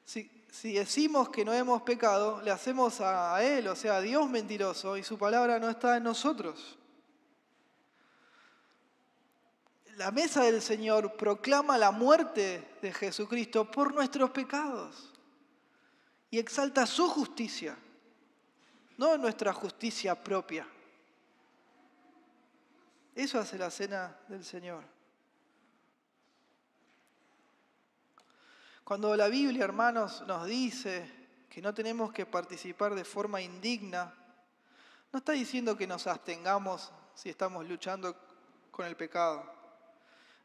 Si decimos que no hemos pecado, le hacemos a Él, o sea, a Dios mentiroso, y su palabra no está en nosotros. La mesa del Señor proclama la muerte de Jesucristo por nuestros pecados y exalta su justicia, no nuestra justicia propia. Eso hace la cena del Señor. Cuando la Biblia, hermanos, nos dice que no tenemos que participar de forma indigna, no está diciendo que nos abstengamos si estamos luchando con el pecado.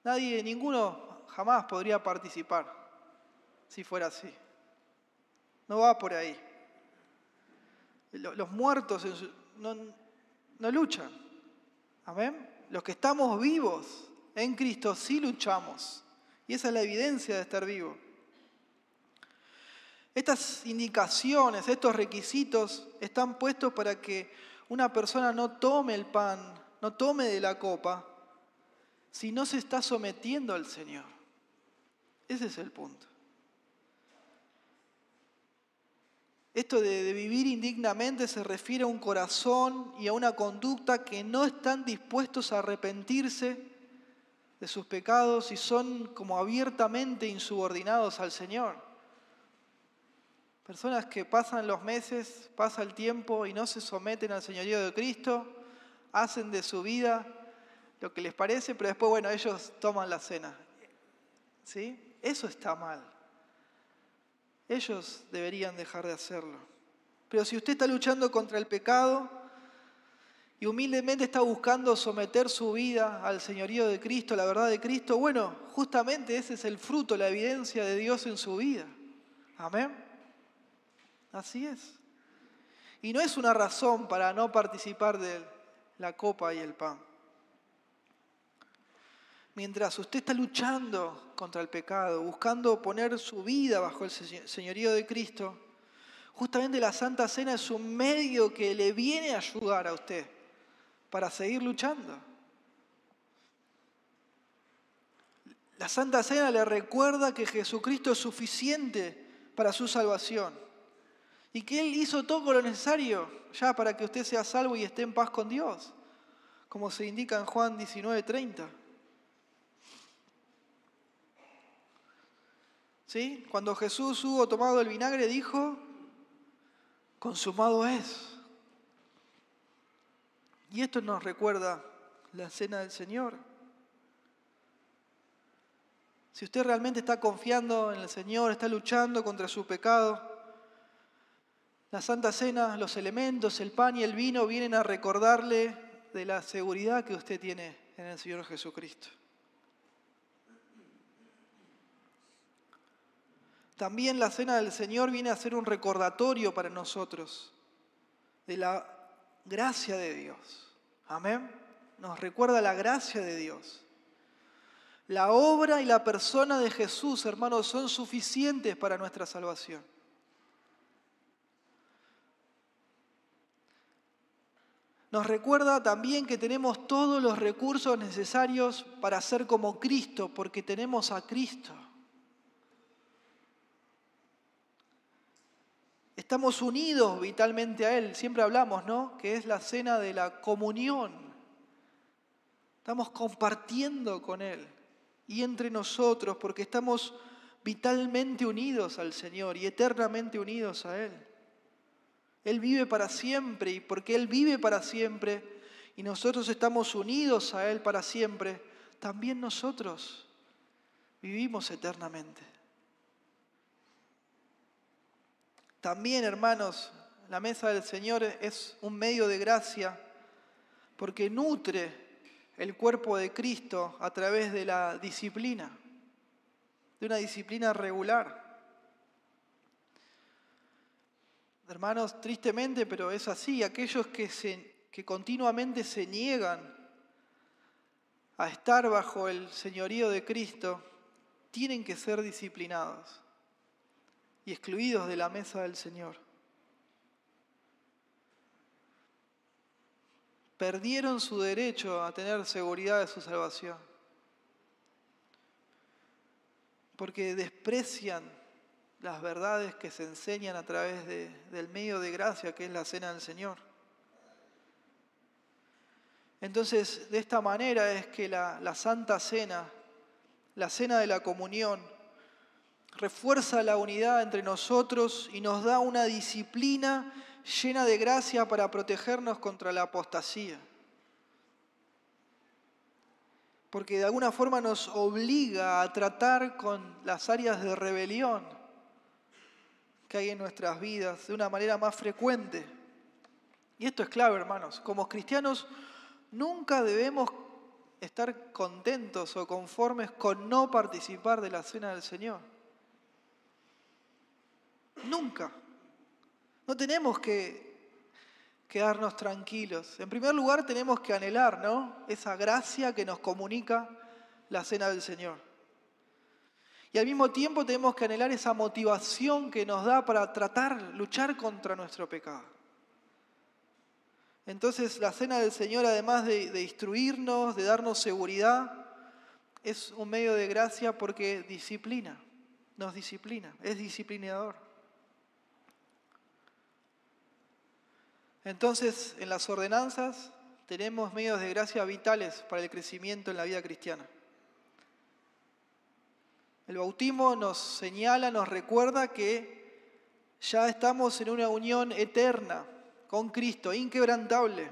Ninguno jamás podría participar si fuera así. No va por ahí. Los muertos no luchan. Amén. Los que estamos vivos en Cristo sí luchamos. Y esa es la evidencia de estar vivo. Estas indicaciones, estos requisitos están puestos para que una persona no tome el pan, no tome de la copa, si no se está sometiendo al Señor. Ese es el punto. Esto de vivir indignamente se refiere a un corazón y a una conducta que no están dispuestos a arrepentirse de sus pecados y son como abiertamente insubordinados al Señor. Personas que pasan los meses, pasa el tiempo y no se someten al señorío de Cristo, hacen de su vida lo que les parece, pero después, bueno, ellos toman la cena. ¿Sí? Eso está mal. Ellos deberían dejar de hacerlo. Pero si usted está luchando contra el pecado y humildemente está buscando someter su vida al señorío de Cristo, la verdad de Cristo, bueno, justamente ese es el fruto, la evidencia de Dios en su vida. Amén. Así es. Y no es una razón para no participar de la copa y el pan. Mientras usted está luchando contra el pecado, buscando poner su vida bajo el señorío de Cristo, justamente la Santa Cena es un medio que le viene a ayudar a usted para seguir luchando. La Santa Cena le recuerda que Jesucristo es suficiente para su salvación y que Él hizo todo lo necesario ya para que usted sea salvo y esté en paz con Dios, como se indica en Juan 19:30. ¿Sí? Cuando Jesús hubo tomado el vinagre dijo, consumado es. Y esto nos recuerda la cena del Señor. Si usted realmente está confiando en el Señor, está luchando contra su pecado, la Santa Cena, los elementos, el pan y el vino vienen a recordarle de la seguridad que usted tiene en el Señor Jesucristo. También la Cena del Señor viene a ser un recordatorio para nosotros de la gracia de Dios. Amén. Nos recuerda la gracia de Dios. La obra y la persona de Jesús, hermanos, son suficientes para nuestra salvación. Nos recuerda también que tenemos todos los recursos necesarios para ser como Cristo, porque tenemos a Cristo. Estamos unidos vitalmente a Él. Siempre hablamos, ¿no? Que es la cena de la comunión. Estamos compartiendo con Él y entre nosotros porque estamos vitalmente unidos al Señor y eternamente unidos a Él. Él vive para siempre y porque Él vive para siempre y nosotros estamos unidos a Él para siempre, también nosotros vivimos eternamente. También, hermanos, la mesa del Señor es un medio de gracia porque nutre el cuerpo de Cristo a través de la disciplina, de una disciplina regular. Hermanos, tristemente, pero es así, aquellos que continuamente se niegan a estar bajo el señorío de Cristo, tienen que ser disciplinados y excluidos de la mesa del Señor. Perdieron su derecho a tener seguridad de su salvación, porque desprecian las verdades que se enseñan a través del medio de gracia que es la cena del Señor. Entonces, de esta manera es que la Santa Cena, la cena de la comunión, refuerza la unidad entre nosotros y nos da una disciplina llena de gracia para protegernos contra la apostasía. Porque de alguna forma nos obliga a tratar con las áreas de rebelión que hay en nuestras vidas de una manera más frecuente. Y esto es clave, hermanos. Como cristianos nunca debemos estar contentos o conformes con no participar de la cena del Señor. Nunca. No tenemos que quedarnos tranquilos. En primer lugar tenemos que anhelar, ¿no? Esa gracia que nos comunica la cena del Señor. Y al mismo tiempo tenemos que anhelar esa motivación que nos da para luchar contra nuestro pecado. Entonces la cena del Señor, además de instruirnos, de darnos seguridad, es un medio de gracia porque disciplina, nos disciplina, es disciplinador. Entonces, en las ordenanzas tenemos medios de gracia vitales para el crecimiento en la vida cristiana. El bautismo nos señala, nos recuerda que ya estamos en una unión eterna con Cristo, inquebrantable.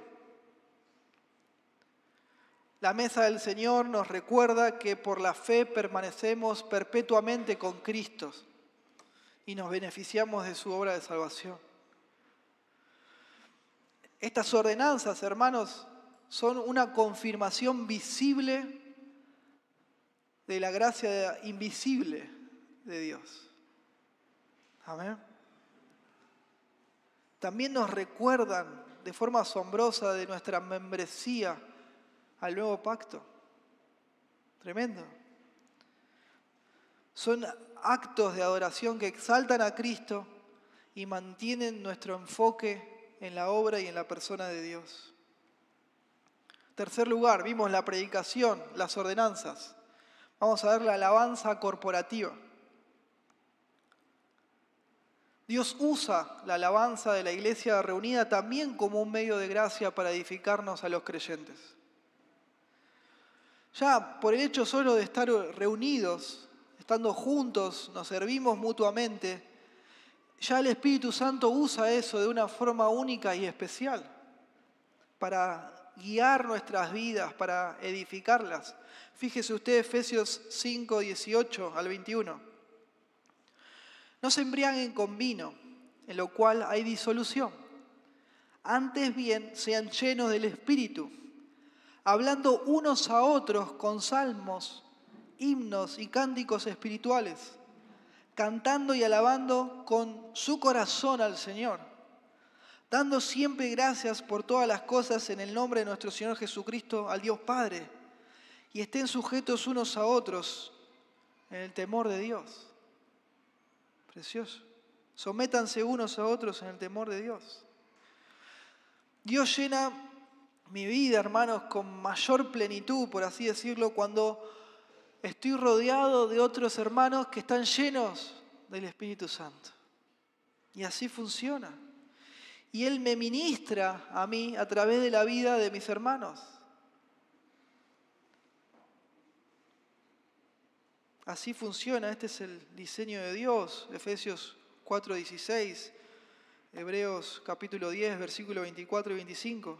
La mesa del Señor nos recuerda que por la fe permanecemos perpetuamente con Cristo y nos beneficiamos de su obra de salvación. Estas ordenanzas, hermanos, son una confirmación visible de la gracia invisible de Dios. Amén. También nos recuerdan de forma asombrosa de nuestra membresía al nuevo pacto. Tremendo. Son actos de adoración que exaltan a Cristo y mantienen nuestro enfoque en la obra y en la persona de Dios. Tercer lugar, vimos la predicación, las ordenanzas. Vamos a ver la alabanza corporativa. Dios usa la alabanza de la iglesia reunida también como un medio de gracia para edificarnos a los creyentes. Ya por el hecho solo de estar reunidos, estando juntos, nos servimos mutuamente, ya el Espíritu Santo usa eso de una forma única y especial para guiar nuestras vidas, para edificarlas. Fíjese usted Efesios 5, 18 al 21. No se embriaguen con vino, en lo cual hay disolución. Antes bien, sean llenos del Espíritu, hablando unos a otros con salmos, himnos y cánticos espirituales, cantando y alabando con su corazón al Señor, dando siempre gracias por todas las cosas en el nombre de nuestro Señor Jesucristo al Dios Padre, y estén sujetos unos a otros en el temor de Dios. Precioso. Sométanse unos a otros en el temor de Dios. Dios llena mi vida, hermanos, con mayor plenitud, por así decirlo, cuando estoy rodeado de otros hermanos que están llenos del Espíritu Santo. Y así funciona. Y Él me ministra a mí a través de la vida de mis hermanos. Así funciona, este es el diseño de Dios. Efesios 4:16, Hebreos capítulo 10, versículo 24 y 25.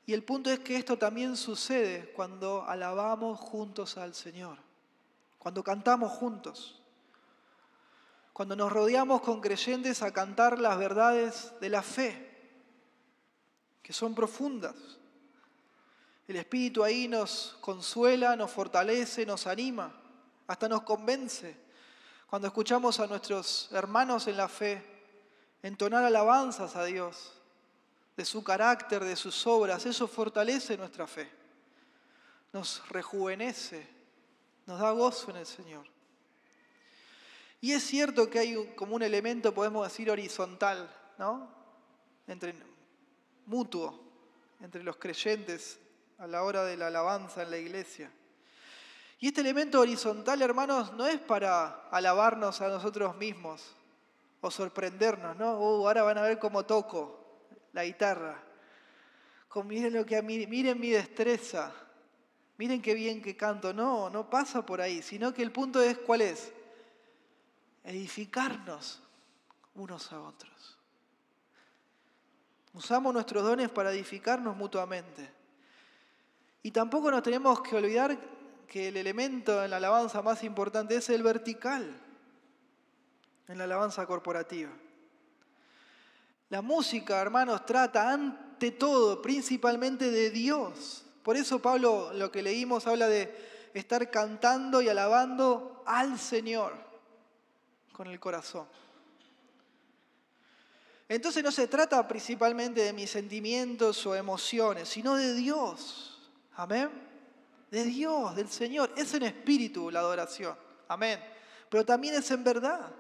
Y el punto es que esto también sucede cuando alabamos juntos al Señor, cuando cantamos juntos, cuando nos rodeamos con creyentes a cantar las verdades de la fe, que son profundas. El Espíritu ahí nos consuela, nos fortalece, nos anima, hasta nos convence. Cuando escuchamos a nuestros hermanos en la fe entonar alabanzas a Dios, de su carácter, de sus obras, eso fortalece nuestra fe, nos rejuvenece, nos da gozo en el Señor. Y es cierto que hay como un elemento, podemos decir, horizontal, ¿no? Mutuo, entre los creyentes a la hora de la alabanza en la iglesia. Y este elemento horizontal, hermanos, no es para alabarnos a nosotros mismos o sorprendernos, ¿no? Ahora van a ver cómo toco la guitarra. Miren mi destreza, miren qué bien que canto. No, no pasa por ahí, sino que el punto es, ¿cuál es? Edificarnos unos a otros. Usamos nuestros dones para edificarnos mutuamente. Y tampoco nos tenemos que olvidar que el elemento en la alabanza más importante es el vertical, en la alabanza corporativa. La música, hermanos, trata ante todo, principalmente de Dios. Por eso Pablo, lo que leímos, habla de estar cantando y alabando al Señor con el corazón. Entonces no se trata principalmente de mis sentimientos o emociones, sino de Dios. Amén. De Dios, del Señor. Es en espíritu la adoración. Amén. Pero también es en verdad,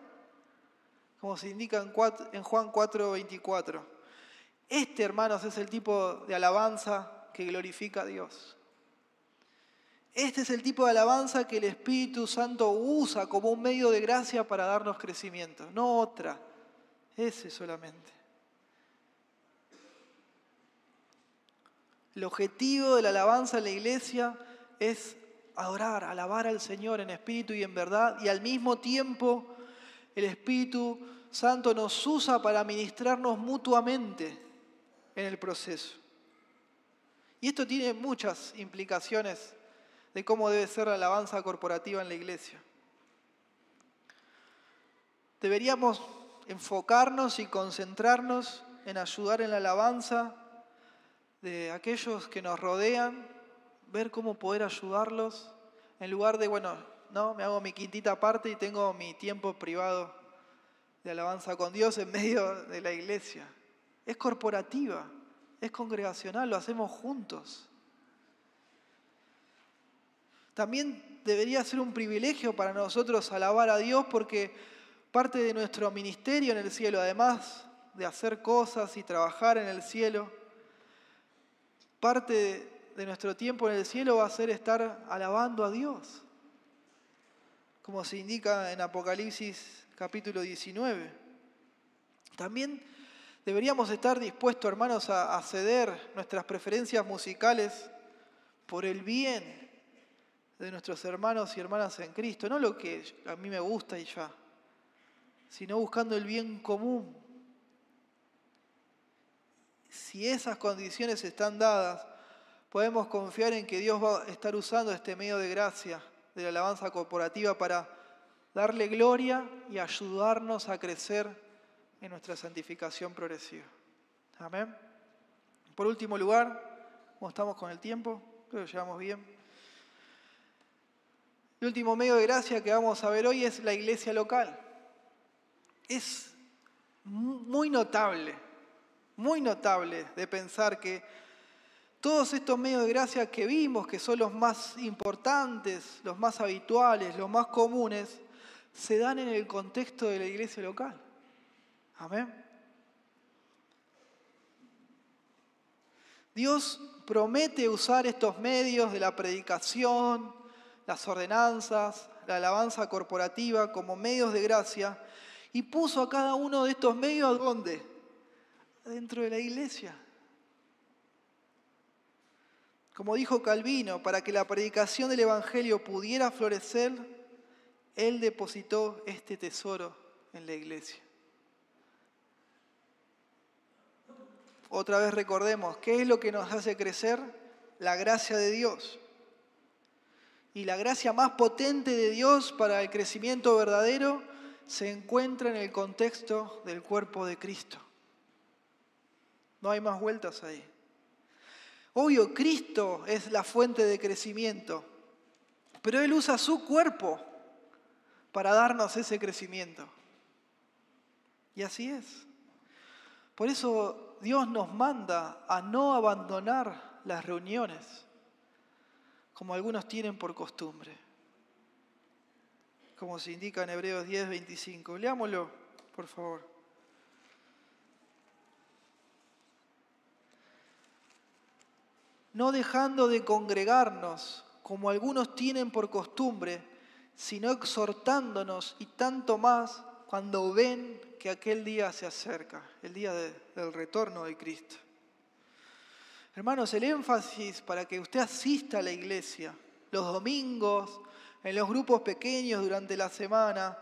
como se indica en Juan 4:24. Este, hermanos, es el tipo de alabanza que glorifica a Dios. Este es el tipo de alabanza que el Espíritu Santo usa como un medio de gracia para darnos crecimiento, no otra. Ese solamente. El objetivo de la alabanza en la iglesia es adorar, alabar al Señor en espíritu y en verdad, y al mismo tiempo el Espíritu Santo nos usa para ministrarnos mutuamente en el proceso. Y esto tiene muchas implicaciones de cómo debe ser la alabanza corporativa en la iglesia. Deberíamos enfocarnos y concentrarnos en ayudar en la alabanza de aquellos que nos rodean, ver cómo poder ayudarlos, en lugar de, me hago mi quintita aparte y tengo mi tiempo privado de alabanza con Dios en medio de la iglesia. Es corporativa, es congregacional, lo hacemos juntos. También debería ser un privilegio para nosotros alabar a Dios porque parte de nuestro ministerio en el cielo, además de hacer cosas y trabajar en el cielo, parte de nuestro tiempo en el cielo va a ser estar alabando a Dios, como se indica en Apocalipsis capítulo 19. También deberíamos estar dispuestos, hermanos, a ceder nuestras preferencias musicales por el bien de nuestros hermanos y hermanas en Cristo, no lo que a mí me gusta y ya, sino buscando el bien común. Si esas condiciones están dadas, podemos confiar en que Dios va a estar usando este medio de gracia de la alabanza corporativa para darle gloria y ayudarnos a crecer en nuestra santificación progresiva. Amén. Por último lugar, ¿cómo estamos con el tiempo? Creo que llevamos bien. El último medio de gracia que vamos a ver hoy es la iglesia local. Es muy notable de pensar que todos estos medios de gracia que vimos, que son los más importantes, los más habituales, los más comunes, se dan en el contexto de la iglesia local. Amén. Dios promete usar estos medios de la predicación, las ordenanzas, la alabanza corporativa como medios de gracia y puso a cada uno de estos medios ¿dónde? Dentro de la iglesia. Como dijo Calvino, para que la predicación del Evangelio pudiera florecer, Él depositó este tesoro en la iglesia. Otra vez recordemos, ¿qué es lo que nos hace crecer? La gracia de Dios. Y la gracia más potente de Dios para el crecimiento verdadero se encuentra en el contexto del cuerpo de Cristo. No hay más vueltas ahí. Obvio, Cristo es la fuente de crecimiento, pero Él usa su cuerpo para darnos ese crecimiento. Y así es. Por eso Dios nos manda a no abandonar las reuniones, como algunos tienen por costumbre. Como se indica en Hebreos 10:25. Leámoslo, por favor. No dejando de congregarnos, como algunos tienen por costumbre, sino exhortándonos y tanto más cuando ven que aquel día se acerca, el día del retorno de Cristo. Hermanos, el énfasis para que usted asista a la iglesia los domingos, en los grupos pequeños durante la semana,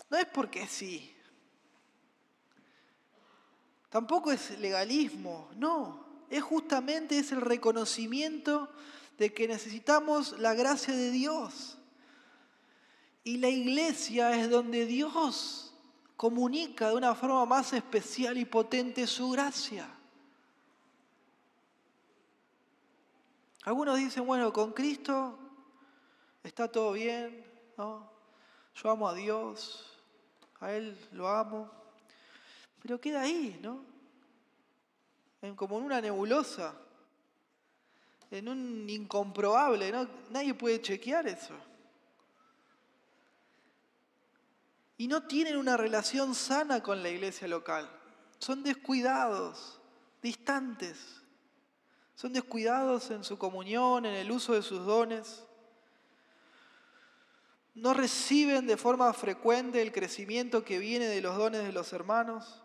no es porque sí. Tampoco es legalismo, no. Es el reconocimiento de que necesitamos la gracia de Dios. Y la iglesia es donde Dios comunica de una forma más especial y potente su gracia. Algunos dicen, bueno, con Cristo está todo bien, ¿no? Yo amo a Dios, a Él lo amo, pero queda ahí, ¿no? Como en una nebulosa, en un incomprobable, ¿no? Nadie puede chequear eso. Y no tienen una relación sana con la iglesia local. Son descuidados, distantes. Son descuidados en su comunión, en el uso de sus dones. No reciben de forma frecuente el crecimiento que viene de los dones de los hermanos.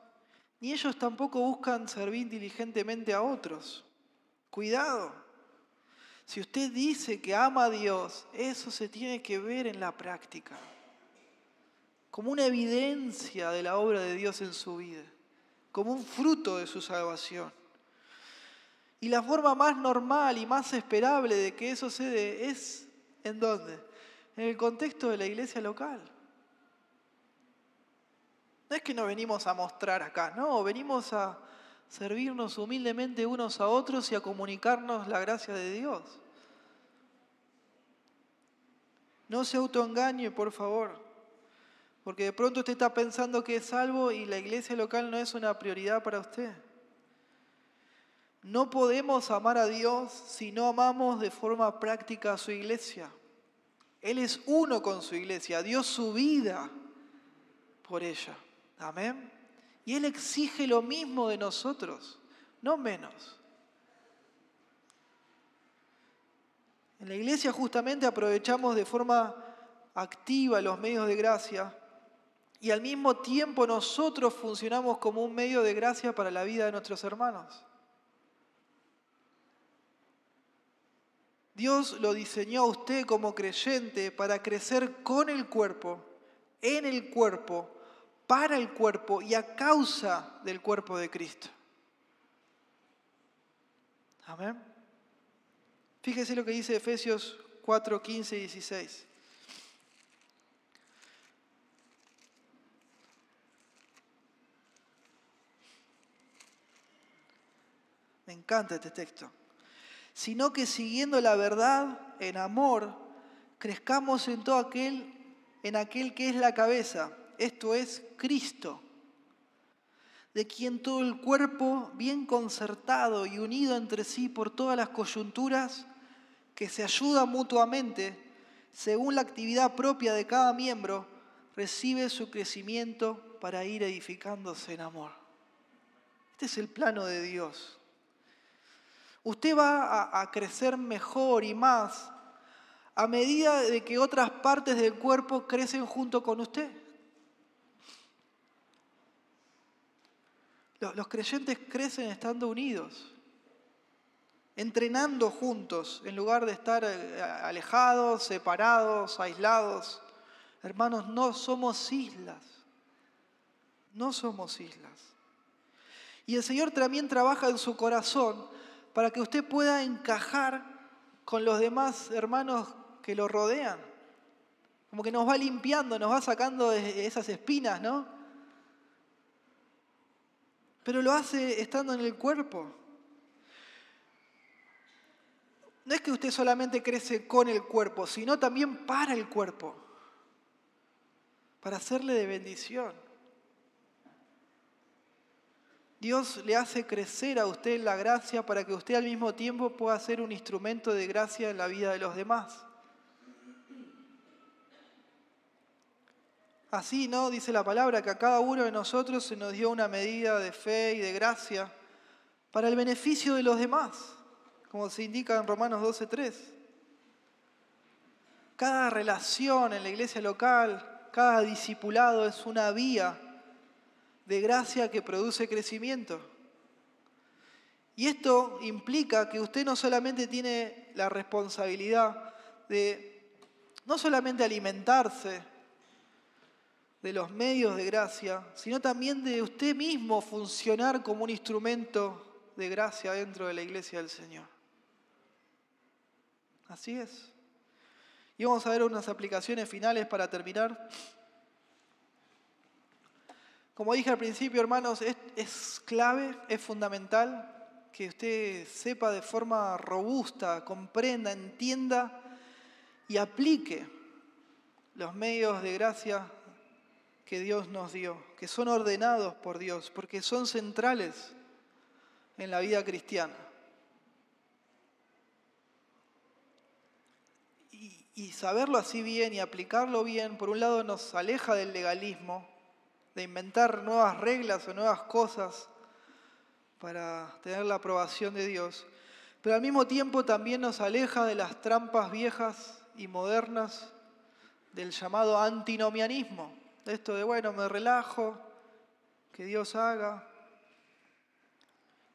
Ni ellos tampoco buscan servir diligentemente a otros. Cuidado. Si usted dice que ama a Dios, eso se tiene que ver en la práctica, como una evidencia de la obra de Dios en su vida, como un fruto de su salvación. Y la forma más normal y más esperable de que eso se dé es, ¿en dónde? En el contexto de la iglesia local. No es que nos venimos a mostrar acá, no, venimos a servirnos humildemente unos a otros y a comunicarnos la gracia de Dios. No se autoengañe, por favor, porque de pronto usted está pensando que es salvo y la iglesia local no es una prioridad para usted. No podemos amar a Dios si no amamos de forma práctica a su iglesia. Él es uno con su iglesia, dio su vida por ella. Amén. Y Él exige lo mismo de nosotros, no menos. En la iglesia justamente aprovechamos de forma activa los medios de gracia y al mismo tiempo nosotros funcionamos como un medio de gracia para la vida de nuestros hermanos. Dios lo diseñó a usted como creyente para crecer con el cuerpo, en el cuerpo, para el cuerpo y a causa del cuerpo de Cristo. Amén. Fíjese lo que dice Efesios 4, 15 y 16. Me encanta este texto. Sino que siguiendo la verdad en amor, crezcamos en todo en aquel que es la cabeza, esto es Cristo, de quien todo el cuerpo, bien concertado y unido entre sí por todas las coyunturas, que se ayuda mutuamente, según la actividad propia de cada miembro, recibe su crecimiento para ir edificándose en amor. Este es el plano de Dios. Usted va a crecer mejor y más a medida de que otras partes del cuerpo crecen junto con usted. Los creyentes crecen estando unidos, entrenando juntos, en lugar de estar alejados, separados, aislados. Hermanos, no somos islas. No somos islas. Y el Señor también trabaja en su corazón para que usted pueda encajar con los demás hermanos que lo rodean. Como que nos va limpiando, nos va sacando de esas espinas, ¿no? Pero lo hace estando en el cuerpo. No es que usted solamente crece con el cuerpo, sino también para el cuerpo, para hacerle de bendición. Dios le hace crecer a usted la gracia para que usted al mismo tiempo pueda ser un instrumento de gracia en la vida de los demás. Así, ¿no? Dice la palabra que a cada uno de nosotros se nos dio una medida de fe y de gracia para el beneficio de los demás, como se indica en Romanos 12:3. Cada relación en la iglesia local, cada discipulado es una vía de gracia que produce crecimiento. Y esto implica que usted no solamente tiene la responsabilidad de no solamente alimentarse de los medios de gracia, sino también de usted mismo funcionar como un instrumento de gracia dentro de la iglesia del Señor. Así es. Y vamos a ver unas aplicaciones finales para terminar. Como dije al principio, hermanos, es clave, es fundamental que usted sepa de forma robusta, comprenda, entienda y aplique los medios de gracia que Dios nos dio, que son ordenados por Dios, porque son centrales en la vida cristiana. Y saberlo así bien y aplicarlo bien, por un lado nos aleja del legalismo, de inventar nuevas reglas o nuevas cosas para tener la aprobación de Dios, pero al mismo tiempo también nos aleja de las trampas viejas y modernas del llamado antinomianismo. Esto de, bueno, me relajo, que Dios haga.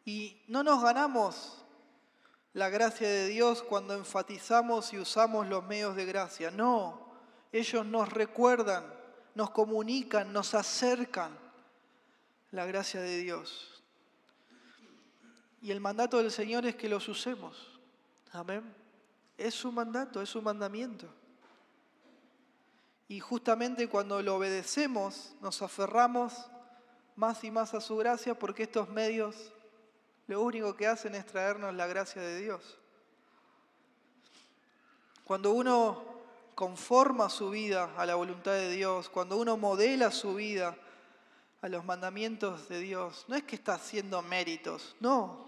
Y no nos ganamos la gracia de Dios cuando enfatizamos y usamos los medios de gracia. No, ellos nos recuerdan, nos comunican, nos acercan la gracia de Dios. Y el mandato del Señor es que los usemos. Amén. Es su mandato, es su mandamiento. Y justamente cuando lo obedecemos, nos aferramos más y más a su gracia, porque estos medios lo único que hacen es traernos la gracia de Dios. Cuando uno conforma su vida a la voluntad de Dios, cuando uno modela su vida a los mandamientos de Dios, no es que está haciendo méritos, no.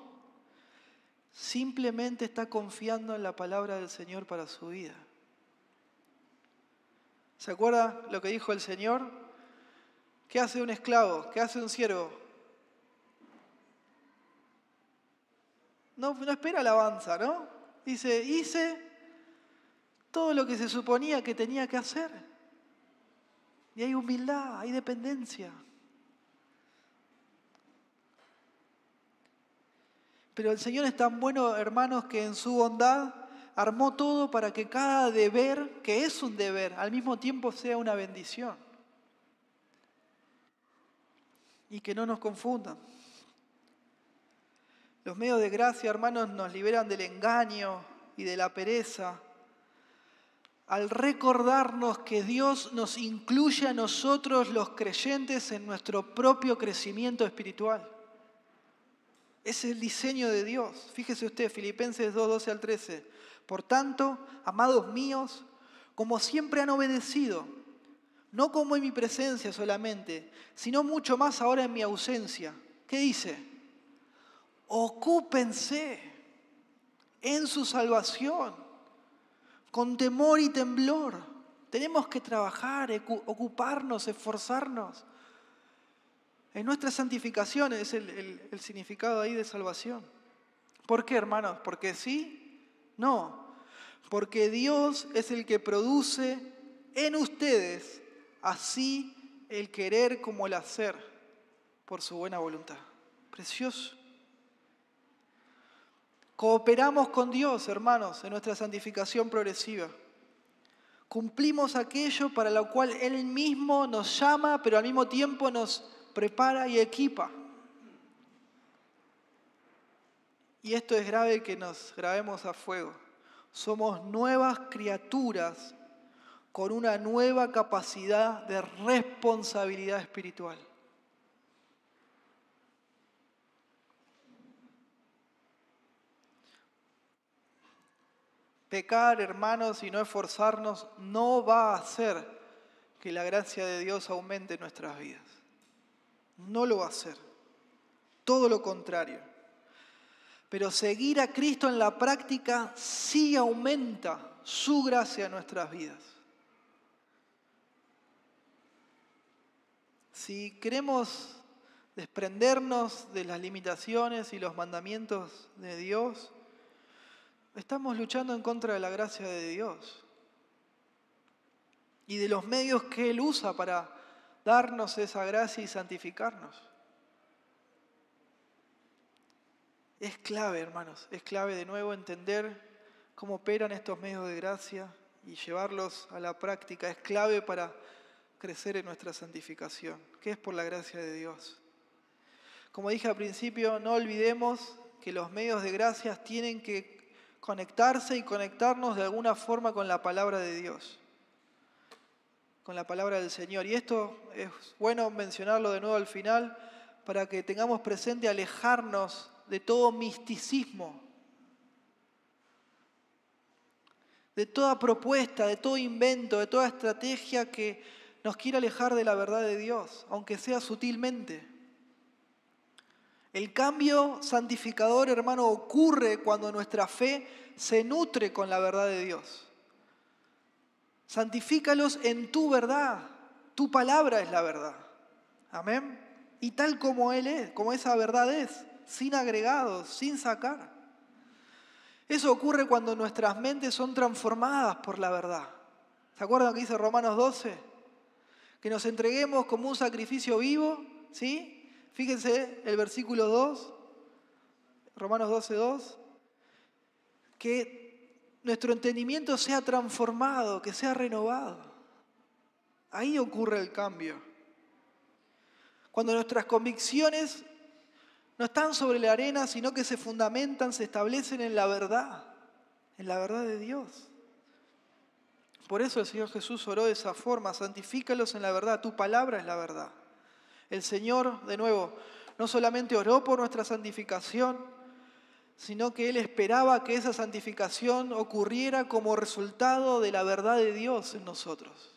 Simplemente está confiando en la palabra del Señor para su vida. ¿Se acuerda lo que dijo el Señor? ¿Qué hace un esclavo? ¿Qué hace un siervo? No espera alabanza, ¿no? Dice, hice todo lo que se suponía que tenía que hacer. Y hay humildad, hay dependencia. Pero el Señor es tan bueno, hermanos, que en su bondad armó todo para que cada deber, que es un deber, al mismo tiempo sea una bendición. Y que no nos confundan. Los medios de gracia, hermanos, nos liberan del engaño y de la pereza al recordarnos que Dios nos incluye a nosotros los creyentes en nuestro propio crecimiento espiritual. Es el diseño de Dios. Fíjese usted, Filipenses 2, 12 al 13. Por tanto, amados míos, como siempre han obedecido, no como en mi presencia solamente, sino mucho más ahora en mi ausencia. ¿Qué dice? Ocúpense en su salvación, con temor y temblor. Tenemos que trabajar, ocuparnos, esforzarnos. En nuestra santificación es el significado ahí de salvación. ¿Por qué, hermanos? ¿Porque sí? No. Porque Dios es el que produce en ustedes así el querer como el hacer por su buena voluntad. Precioso. Cooperamos con Dios, hermanos, en nuestra santificación progresiva. Cumplimos aquello para lo cual Él mismo nos llama, pero al mismo tiempo nos prepara y equipa. Y esto es grave que nos grabemos a fuego. Somos nuevas criaturas con una nueva capacidad de responsabilidad espiritual. Pecar, hermanos, y no esforzarnos no va a hacer que la gracia de Dios aumente en nuestras vidas. No lo va a hacer. Todo lo contrario. Pero seguir a Cristo en la práctica sí aumenta su gracia en nuestras vidas. Si queremos desprendernos de las limitaciones y los mandamientos de Dios, estamos luchando en contra de la gracia de Dios y de los medios que Él usa para darnos esa gracia y santificarnos. Es clave, hermanos, es clave de nuevo entender cómo operan estos medios de gracia y llevarlos a la práctica. Es clave para crecer en nuestra santificación, que es por la gracia de Dios. Como dije al principio, no olvidemos que los medios de gracia tienen que conectarse y conectarnos de alguna forma con la palabra de Dios, con la palabra del Señor. Y esto es bueno mencionarlo de nuevo al final para que tengamos presente alejarnos de todo misticismo, de toda propuesta, de todo invento, de toda estrategia que nos quiera alejar de la verdad de Dios, aunque sea sutilmente. El cambio santificador, hermano, ocurre cuando nuestra fe se nutre con la verdad de Dios. Santifícalos en tu verdad. Tu palabra es la verdad. Amén. Y tal como Él es, como esa verdad es, sin agregados, sin sacar. Eso ocurre cuando nuestras mentes son transformadas por la verdad. ¿Se acuerdan que dice Romanos 12? Que nos entreguemos como un sacrificio vivo, ¿sí? Fíjense el versículo 2, Romanos 12, 2. que nuestro entendimiento sea transformado, que sea renovado. Ahí ocurre el cambio. Cuando nuestras convicciones no están sobre la arena, sino que se fundamentan, se establecen en la verdad de Dios. Por eso el Señor Jesús oró de esa forma: santifícalos en la verdad, tu palabra es la verdad. El Señor, de nuevo, no solamente oró por nuestra santificación, sino que Él esperaba que esa santificación ocurriera como resultado de la verdad de Dios en nosotros.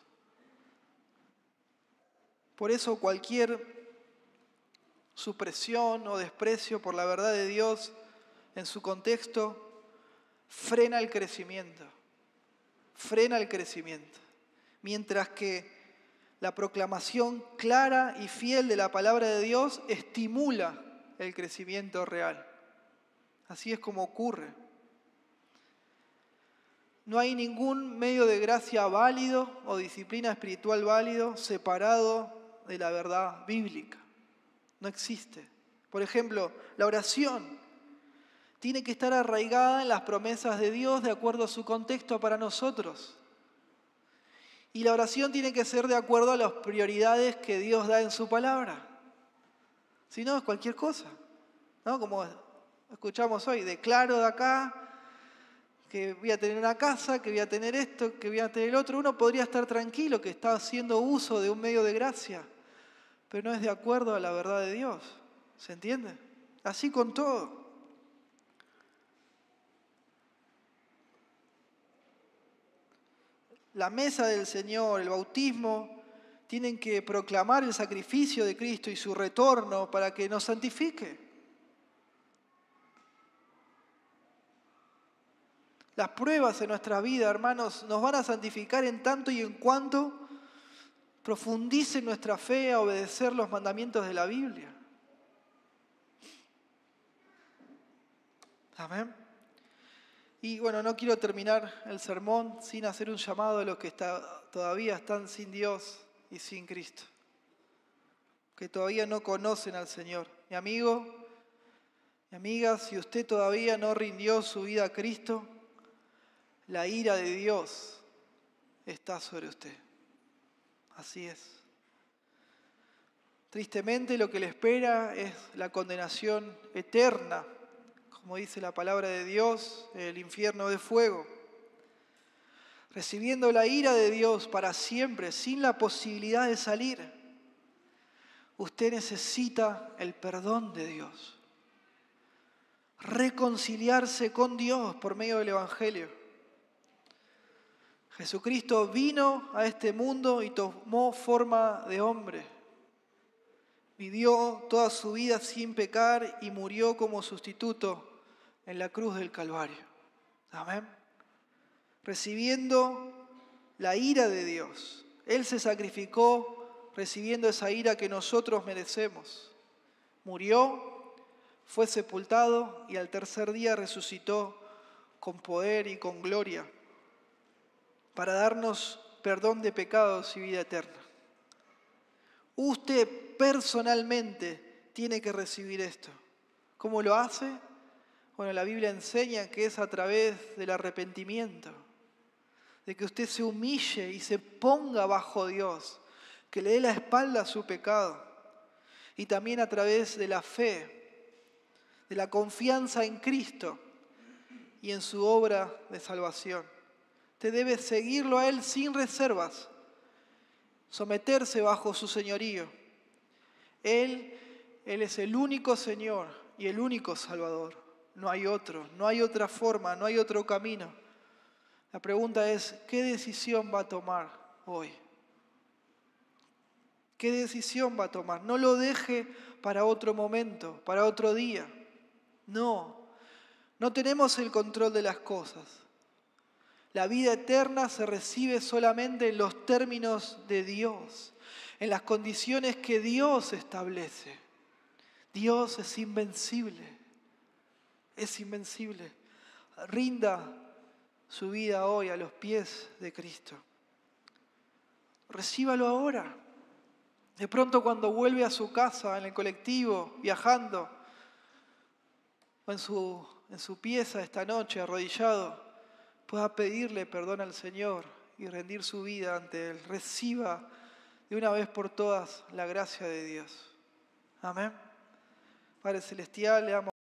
Por eso cualquier supresión o desprecio por la verdad de Dios en su contexto frena el crecimiento. Mientras que la proclamación clara y fiel de la palabra de Dios estimula el crecimiento real. Así es como ocurre. No hay ningún medio de gracia válido o disciplina espiritual válido separado de la verdad bíblica. No existe. Por ejemplo, la oración tiene que estar arraigada en las promesas de Dios de acuerdo a su contexto para nosotros. Y la oración tiene que ser de acuerdo a las prioridades que Dios da en su palabra. Si no, es cualquier cosa, ¿no? Como escuchamos hoy, declaro de acá que voy a tener una casa, que voy a tener esto, que voy a tener el otro. Uno podría estar tranquilo que está haciendo uso de un medio de gracia, pero no es de acuerdo a la verdad de Dios. ¿Se entiende? Así con todo. La mesa del Señor, el bautismo, tienen que proclamar el sacrificio de Cristo y su retorno para que nos santifique. Las pruebas en nuestra vida, hermanos, nos van a santificar en tanto y en cuanto profundice nuestra fe a obedecer los mandamientos de la Biblia. Amén. Y bueno, no quiero terminar el sermón sin hacer un llamado a los que todavía están sin Dios y sin Cristo, que todavía no conocen al Señor. Mi amigo, mi amiga, si usted todavía no rindió su vida a Cristo, la ira de Dios está sobre usted. Así es. Tristemente lo que le espera es la condenación eterna, como dice la palabra de Dios, el infierno de fuego. Recibiendo la ira de Dios para siempre, sin la posibilidad de salir. Usted necesita el perdón de Dios. Reconciliarse con Dios por medio del Evangelio. Jesucristo vino a este mundo y tomó forma de hombre. Vivió toda su vida sin pecar y murió como sustituto en la cruz del Calvario. Amén. Recibiendo la ira de Dios. Él se sacrificó recibiendo esa ira que nosotros merecemos. Murió, fue sepultado y al tercer día resucitó con poder y con gloria para darnos perdón de pecados y vida eterna. Usted personalmente tiene que recibir esto. ¿Cómo lo hace? Bueno, la Biblia enseña que es a través del arrepentimiento, de que usted se humille y se ponga bajo Dios, que le dé la espalda a su pecado, y también a través de la fe, de la confianza en Cristo y en su obra de salvación. Usted debe seguirlo a Él sin reservas, someterse bajo su señorío. Él es el único Señor y el único Salvador. No hay otro, no hay otra forma, no hay otro camino. La pregunta es, ¿qué decisión va a tomar hoy? ¿Qué decisión va a tomar? No lo deje para otro momento, para otro día. No tenemos el control de las cosas. La vida eterna se recibe solamente en los términos de Dios, en las condiciones que Dios establece. Dios es invencible, es invencible. Rinda su vida hoy a los pies de Cristo. Recíbalo ahora. De pronto cuando vuelve a su casa, en el colectivo, viajando, o en su pieza esta noche, arrodillado, pueda pedirle perdón al Señor y rendir su vida ante Él. Reciba de una vez por todas la gracia de Dios. Amén. Padre Celestial, le damos